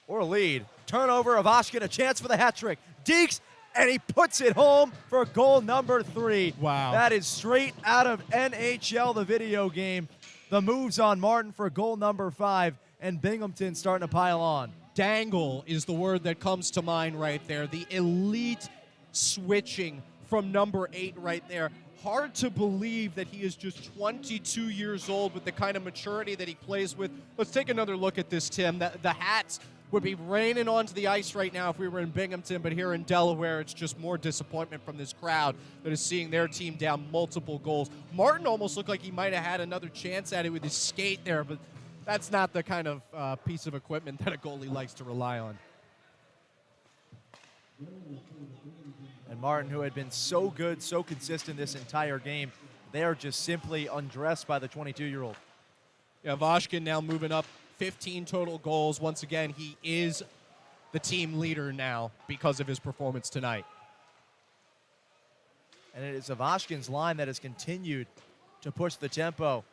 Or a lead. Turnover of Oshkin, a chance for the hat trick. Deeks, and he puts it home for goal number 3. Wow. That is straight out of NHL, the video game. The moves on Martin for goal number 5, and Binghamton starting to pile on. Dangle is the word that comes to mind right there. The elite switching from number 8 right there. Hard to believe that he is just 22 years old with the kind of maturity that he plays with. Let's take another look at this, Tim. The hats would be raining onto the ice right now if we were in Binghamton, but here in Delaware, it's just more disappointment from this crowd that is seeing their team down multiple goals. Martin almost looked like he might have had another chance at it with his skate there, but that's not the kind of piece of equipment that a goalie likes to rely on. And Martin, who had been so good, so consistent this entire game, they are just simply undressed by the 22-year-old. Yeah, Vashkin now moving up 15 total goals. Once again, he is the team leader now because of his performance tonight. And it is Vashkin's line that has continued to push the tempo.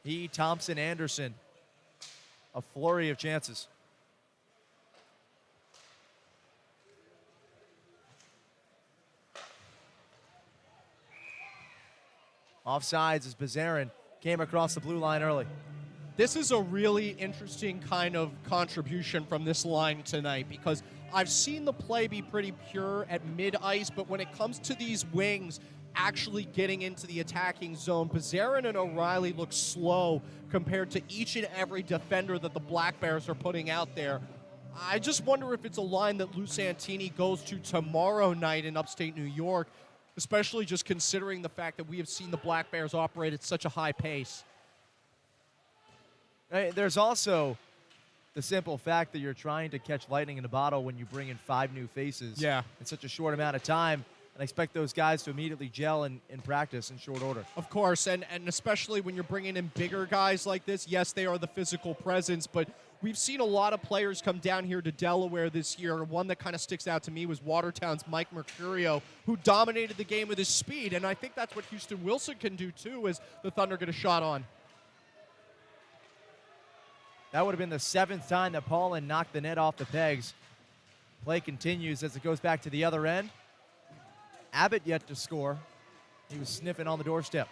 He, Thompson, Anderson, a flurry of chances. Offsides as Bazarin came across the blue line early. This is a really interesting kind of contribution from this line tonight, because I've seen the play be pretty pure at mid-ice, but when it comes to these wings actually getting into the attacking zone, Bazarin and O'Reilly look slow compared to each and every defender that the Black Bears are putting out there. I just wonder if it's a line that Lou Santini goes to tomorrow night in upstate New York, especially just considering the fact that we have seen the Black Bears operate at such a high pace. There's also the simple fact that you're trying to catch lightning in a bottle when you bring in 5 new faces in such a short amount of time. And I expect those guys to immediately gel in practice in short order. Of course, and especially when you're bringing in bigger guys like this, yes, they are the physical presence, but we've seen a lot of players come down here to Delaware this year. One that kind of sticks out to me was Watertown's Mike Mercurio, who dominated the game with his speed, and I think that's what Houston Wilson can do too as the Thunder get a shot on. That would have been the 7th time that Paulin knocked the net off the pegs. Play continues as it goes back to the other end. Abbott yet to score. He was sniffing on the doorstep.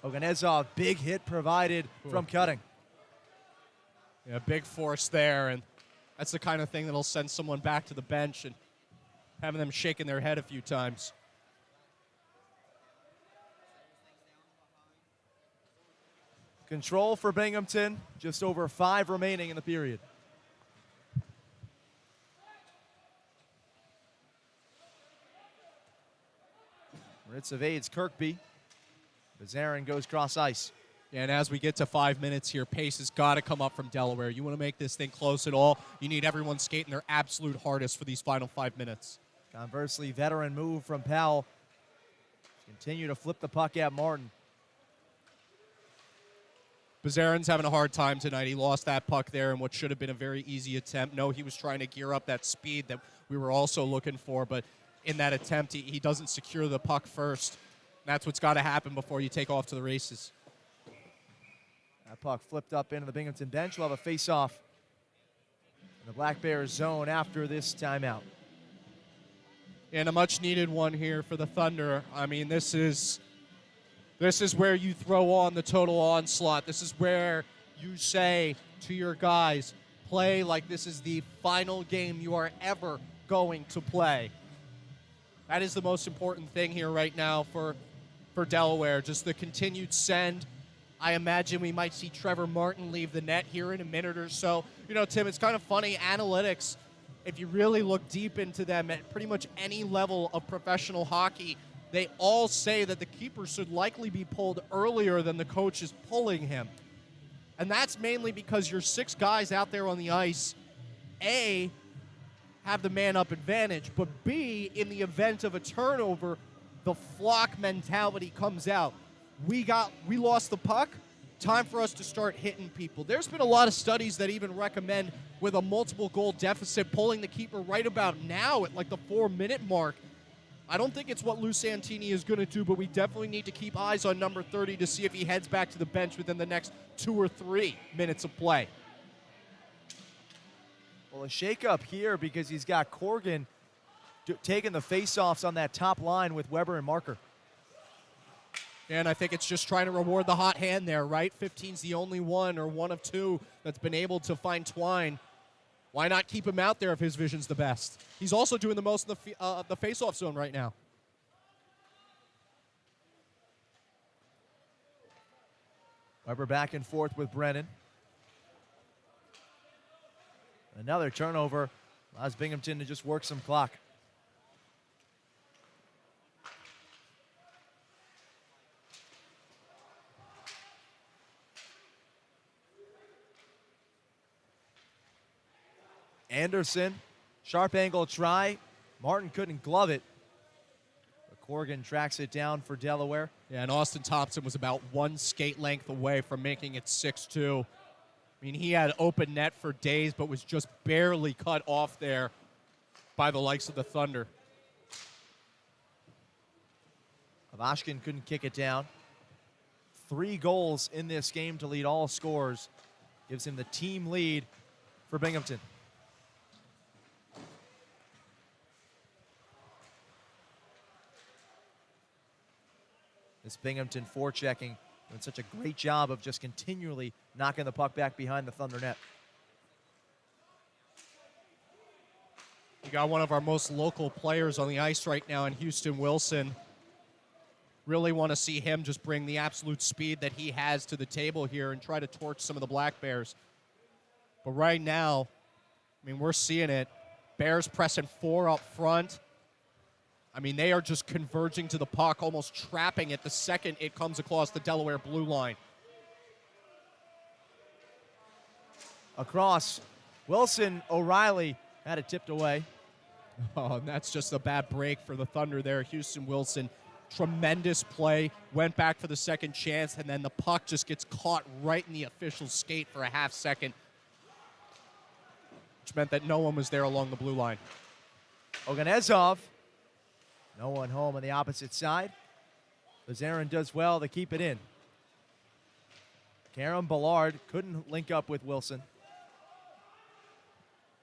Oganezov, big hit provided from cutting. Yeah, big force there, and that's the kind of thing that'll send someone back to the bench and having them shaking their head a few times. Control for Binghamton, just over 5 remaining in the period. Ritz evades Kirkby. Bazarin goes cross ice. And as we get to 5 minutes here, pace has got to come up from Delaware. You want to make this thing close at all, you need everyone skating their absolute hardest for these final 5 minutes. Conversely, veteran move from Powell. Continue to flip the puck at Martin. Bazarin's having a hard time tonight. He lost that puck there in what should have been a very easy attempt. No, he was trying to gear up that speed that we were also looking for, but in that attempt. He doesn't secure the puck first. That's what's got to happen before you take off to the races. That puck flipped up into the Binghamton bench. We'll have a face-off in the Black Bears zone after this timeout. And a much-needed one here for the Thunder. I mean, this is where you throw on the total onslaught. This is where you say to your guys, play like this is the final game you are ever going to play. That is the most important thing here right now for Delaware, just the continued send. I imagine we might see Trevor Martin leave the net here in a minute or so. You know, Tim, it's kind of funny, analytics, if you really look deep into them at pretty much any level of professional hockey, they all say that the keeper should likely be pulled earlier than the coach is pulling him. And that's mainly because your 6 guys out there on the ice, A, have the man-up advantage, but B, in the event of a turnover, the flock mentality comes out. We lost the puck, time for us to start hitting people. There's been a lot of studies that even recommend with a multiple goal deficit pulling the keeper right about now at like the 4-minute mark. I don't think it's what Lou Santini is going to do, but we definitely need to keep eyes on number 30 to see if he heads back to the bench within the next 2 or 3 minutes of play. Well, a shakeup here because he's got Corgan taking the face-offs on that top line with Weber and Marker. And I think it's just trying to reward the hot hand there, right? 15's the only one or one of 2 that's been able to find Twine. Why not keep him out there if his vision's the best? He's also doing the most in the face-off zone right now. Weber back and forth with Brennan. Another turnover allows Binghamton to just work some clock. Anderson, sharp angle try. Martin couldn't glove it. But Corgan tracks it down for Delaware. Yeah, and Austin Thompson was about 1 skate length away from making it 6-2. I mean, he had open net for days, but was just barely cut off there by the likes of the Thunder. Avashkin couldn't kick it down. 3 goals in this game to lead all scores. Gives him the team lead for Binghamton. This Binghamton forechecking doing such a great job of just continually knocking the puck back behind the Thunder net. You got one of our most local players on the ice right now in Houston Wilson. Really want to see him just bring the absolute speed that he has to the table here and try to torch some of the Black Bears. But right now, I mean, we're seeing it. Bears pressing 4 up front. I mean, they are just converging to the puck, almost trapping it the second it comes across the Delaware blue line. Across, Wilson, O'Reilly had it tipped away. Oh, and that's just a bad break for the Thunder there. Houston Wilson, tremendous play, went back for the second chance, and then the puck just gets caught right in the official's skate for a half second, which meant that no one was there along the blue line. Oganezov, no one home on the opposite side. Lazarin does well to keep it in. Karen Ballard couldn't link up with Wilson.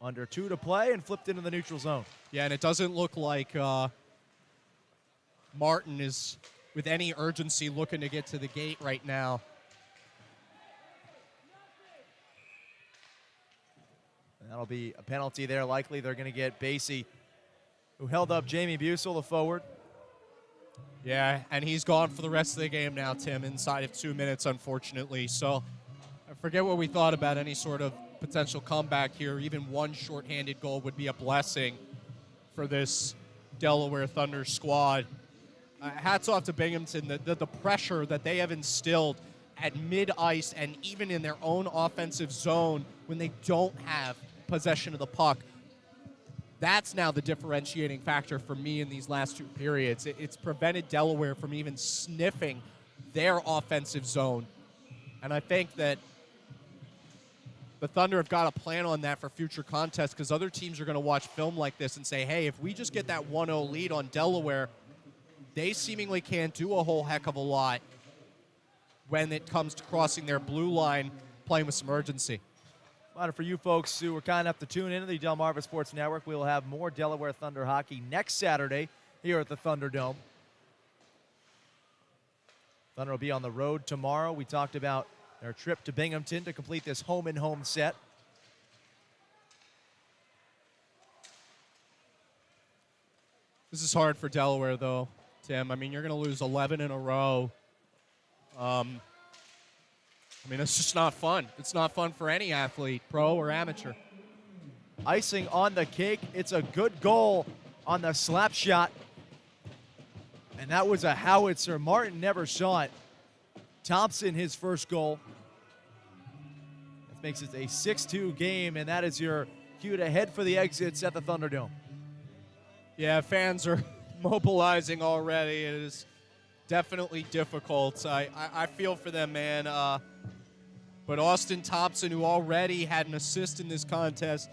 Under 2 to play and flipped into the neutral zone. Yeah, and it doesn't look like Martin is with any urgency looking to get to the gate right now. And that'll be a penalty there. Likely they're going to get Basie, who held up Jamie Busel, the forward. Yeah, and he's gone for the rest of the game now, Tim, inside of 2 minutes, unfortunately. So I forget what we thought about any sort of potential comeback here. Even one shorthanded goal would be a blessing for this Delaware Thunder squad. Hats off to Binghamton, the pressure that they have instilled at mid-ice and even in their own offensive zone when they don't have possession of the puck. That's now the differentiating factor for me in these last 2 periods. It's prevented Delaware from even sniffing their offensive zone. And I think that the Thunder have got to plan on that for future contests because other teams are going to watch film like this and say, hey, if we just get that 1-0 lead on Delaware, they seemingly can't do a whole heck of a lot when it comes to crossing their blue line, playing with some urgency. Well, for you folks who were kind enough to tune into the Delmarva Sports Network, we will have more Delaware Thunder hockey next Saturday here at the Thunderdome. Thunder will be on the road tomorrow. We talked about their trip to Binghamton to complete this home-and-home set. This is hard for Delaware, though, Tim. I mean, you're going to lose 11 in a row. I mean, it's just not fun. It's not fun for any athlete, pro or amateur. Icing on the cake. It's a good goal on the slap shot. And that was a howitzer. Martin never saw it. Thompson, his first goal. That makes it a 6-2 game, and that is your cue to head for the exits at the Thunderdome. Yeah, fans are mobilizing already. It is definitely difficult. I feel for them, man. But Austin Thompson, who already had an assist in this contest,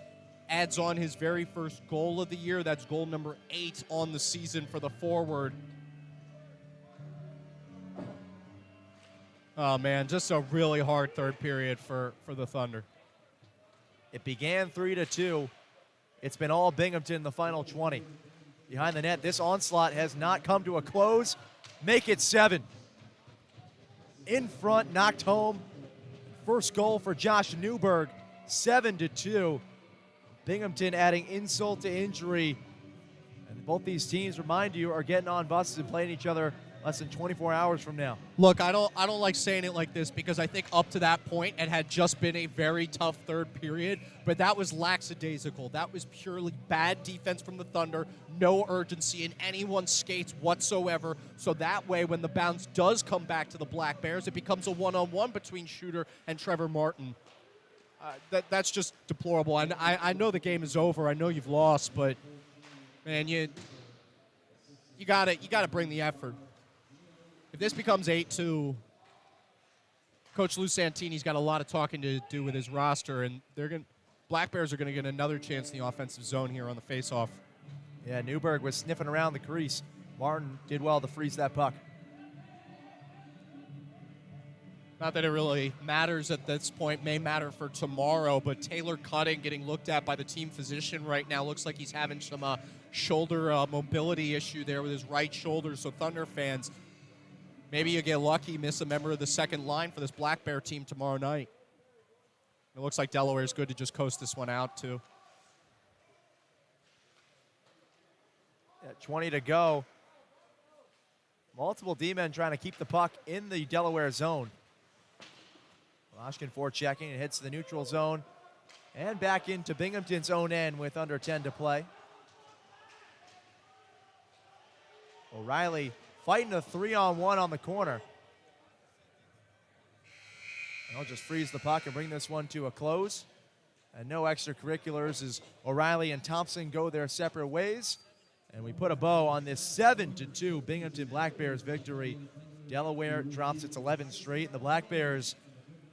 adds on his very first goal of the year. That's goal number 8 on the season for the forward. Oh, man, just a really hard third period for the Thunder. It began 3-2. It's been all Binghamton in the final 20. Behind the net, this onslaught has not come to a close. Make it 7. In front, knocked home. First goal for Josh Newberg, 7-2. Binghamton adding insult to injury. And both these teams, remind you, are getting on buses and playing each other less than 24 hours from now. Look, I don't like saying it like this because I think up to that point it had just been a very tough third period, but that was lackadaisical. That was purely bad defense from the Thunder, no urgency in anyone's skates whatsoever. So that way, when the bounce does come back to the Black Bears, it becomes a one-on-one between Shooter and Trevor Martin. That's just deplorable. And I know the game is over. I know you've lost, but man, you gotta bring the effort. If this becomes 8-2, Coach Lou Santini's got a lot of talking to do with his roster, and Black Bears are going to get another chance in the offensive zone here on the faceoff. Yeah, Newberg was sniffing around the crease. Martin did well to freeze that puck. Not that it really matters at this point, may matter for tomorrow, but Taylor Cutting getting looked at by the team physician right now. Looks like he's having some shoulder mobility issue there with his right shoulder, so Thunder fans, maybe you get lucky, miss a member of the second line for this Black Bear team tomorrow night. It looks like Delaware's good to just coast this one out, too. Yeah, 20 to go. Multiple D-men trying to keep the puck in the Delaware zone. Loshkin forechecking. It hits the neutral zone. And back into Binghamton's own end with under 10 to play. O'Reilly fighting a 3-on-1 on the corner. And I'll just freeze the puck and bring this one to a close. And no extracurriculars as O'Reilly and Thompson go their separate ways. And we put a bow on this 7-2 Binghamton Black Bears victory. Delaware drops its 11th straight, and the Black Bears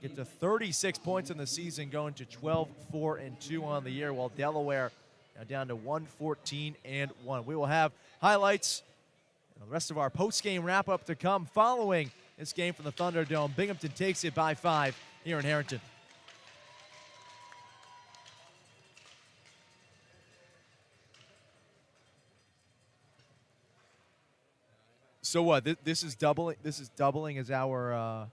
get to 36 points in the season, going to 12-4-2 on the year, while Delaware now down to 1-14-1. We will have highlights and the rest of our post-game wrap-up to come following this game from the Thunderdome. Binghamton takes it by 5 here in Harrington. So what? This is doubling. This is doubling as our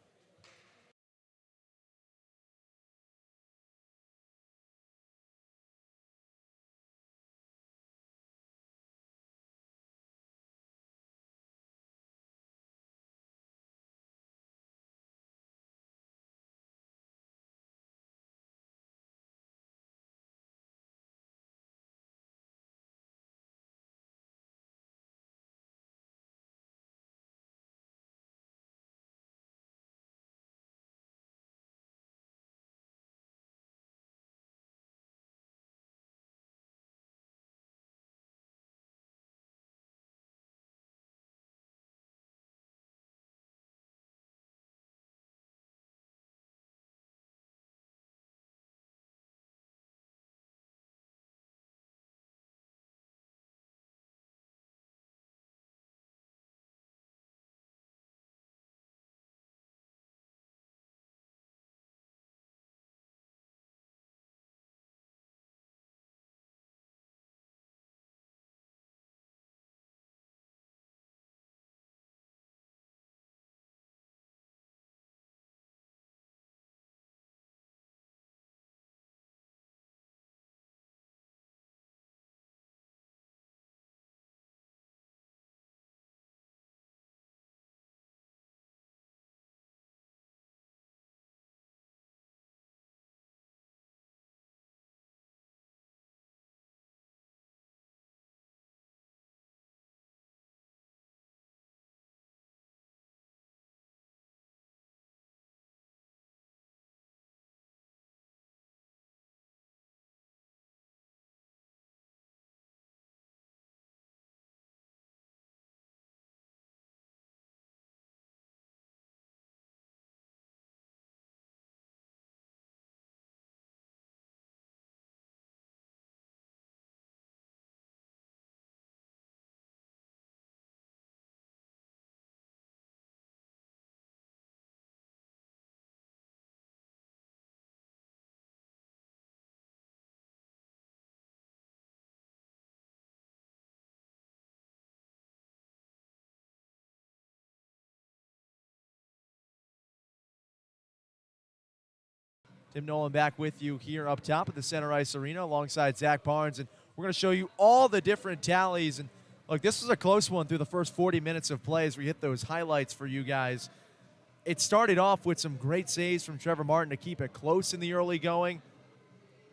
Tim Nolan back with you here up top at the Center Ice Arena alongside Zach Barnes, and we're going to show you all the different tallies. And look, this was a close one through the first 40 minutes of play as we hit those highlights for you guys. It started off with some great saves from Trevor Martin to keep it close in the early going,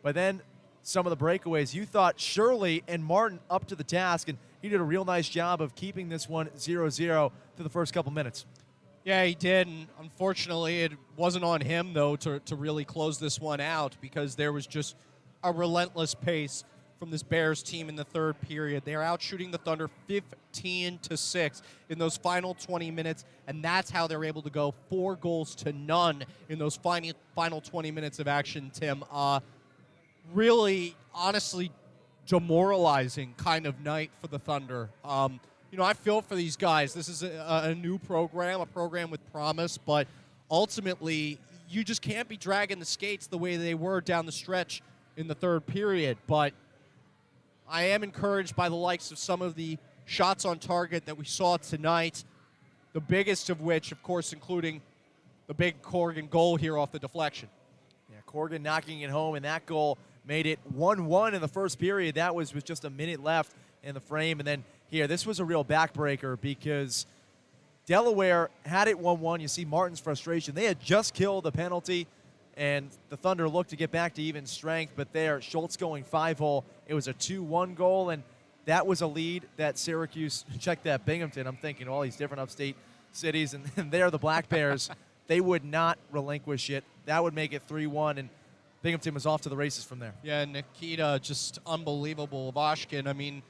but then some of the breakaways, you thought Shirley and Martin up to the task, and he did a real nice job of keeping this one 0-0 through the first couple minutes. Yeah, he did, and unfortunately it wasn't on him, though, to really close this one out because there was just a relentless pace from this Bears team in the third period. They're out shooting the Thunder 15-6 in those final 20 minutes, and that's how they're able to go 4-0 in those final 20 minutes of action, Tim. Really, honestly, demoralizing kind of night for the Thunder. I feel for these guys. This is a new program, a program with promise, but ultimately, you just can't be dragging the skates the way they were down the stretch in the third period. But I am encouraged by the likes of some of the shots on target that we saw tonight, the biggest of which, of course, including the big Corrigan goal here off the deflection. Yeah, Corrigan knocking it home, and that goal made it 1-1 in the first period. That was with just a minute left in the frame. And then here, this was a real backbreaker because Delaware had it 1-1. You see Martin's frustration. They had just killed the penalty, and the Thunder looked to get back to even strength, but there, Schultz going 5-hole. It was a 2-1 goal, and that was a lead that Syracuse, check that, Binghamton, I'm thinking all these different upstate cities, and they're the Black Bears. They would not relinquish it. That would make it 3-1, and Binghamton was off to the races from there. Yeah, Nikita, just unbelievable. Vashkin, I mean,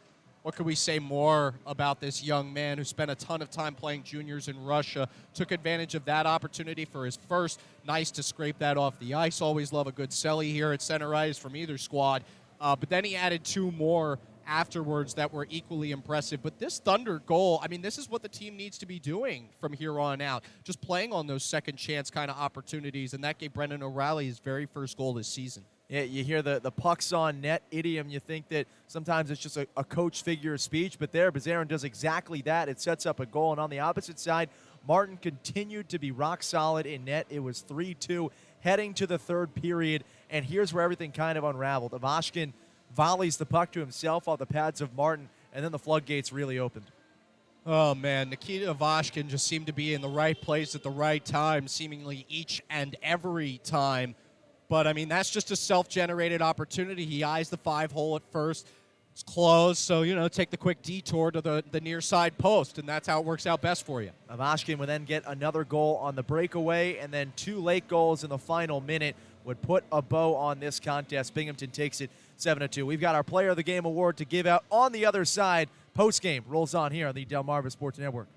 what could we say more about this young man who spent a ton of time playing juniors in Russia, took advantage of that opportunity for his first. Nice to scrape that off the ice. Always love a good celly here at center ice from either squad. But then he added two more afterwards that were equally impressive. But this Thunder goal, I mean, this is what the team needs to be doing from here on out, just playing on those second chance kind of opportunities, and that gave Brendan O'Reilly his very first goal this season. Yeah, you hear the pucks on net idiom. You think that sometimes it's just a coach figure of speech, but there, Bazarin does exactly that. It sets up a goal, and on the opposite side, Martin continued to be rock solid in net. It was 3-2 heading to the third period, and here's where everything kind of unraveled. Ivashkin volleys the puck to himself off the pads of Martin, and then the floodgates really opened. Oh, man, Nikita Ivashkin just seemed to be in the right place at the right time, seemingly each and every time. But, I mean, that's just a self-generated opportunity. He eyes the 5-hole at first. It's closed, so, take the quick detour to the near side post, and that's how it works out best for you. Ivashkin would then get another goal on the breakaway, and then two late goals in the final minute would put a bow on this contest. Binghamton takes it 7-2. We've got our Player of the Game award to give out on the other side. Post-game rolls on here on the Delmarva Sports Network.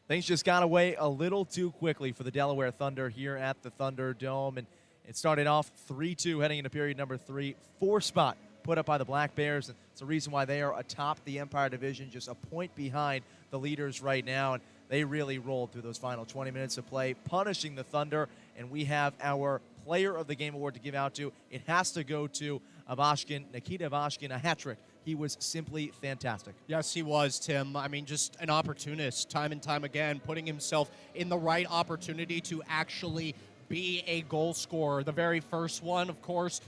Things just got away a little too quickly for the Delaware Thunder here at the Thunderdome, and it started off 3-2 heading into period number 3. 4 spot put up by the Black Bears, and it's a reason why they are atop the Empire Division, just a point behind the leaders right now, and they really rolled through those final 20 minutes of play, punishing the Thunder, and we have our Player of the Game award to give out to. It has to go to Avashkin, Nikita Avashkin, a hat trick. He was simply fantastic. Yes, he was, Tim. I mean, just an opportunist time and time again, putting himself in the right opportunity to actually be a goal scorer. The very first one, of course,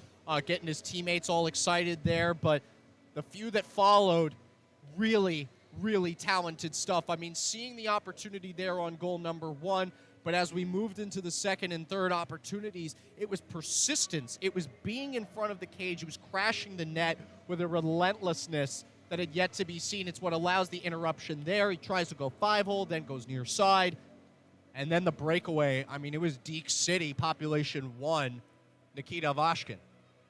getting his teammates all excited there, but the few that followed, really, really talented stuff. I mean, seeing the opportunity there on goal number 1, but as we moved into the second and third opportunities, it was persistence. It was being in front of the cage. It was crashing the net with a relentlessness that had yet to be seen. It's what allows the interruption there. He tries to go 5-hole, then goes near side. And then the breakaway, I mean, it was Deke City, population 1, Nikita Avashkin.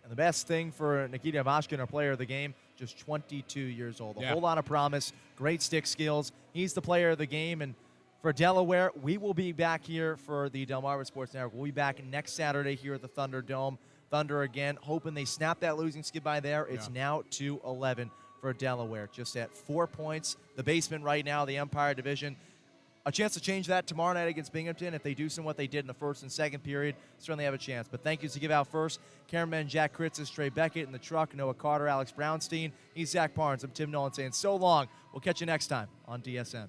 And the best thing for Nikita Avashkin, our player of the game, just 22 years old. A Yeah. whole lot of promise, great stick skills. He's the player of the game, and for Delaware, we will be back here for the Delmarva Sports Network. We'll be back next Saturday here at the Thunderdome. Thunder again, hoping they snap that losing skid by there. It's now 2-11 for Delaware, just at 4 points. The basement right now, the Empire Division. A chance to change that tomorrow night against Binghamton. If they do some what they did in the first and second period, certainly have a chance. But thank yous to give out first. Cameraman Jack Kritzis, Trey Beckett in the truck, Noah Carter, Alex Brownstein. He's Zach Barnes. I'm Tim Nolan saying so long. We'll catch you next time on DSN.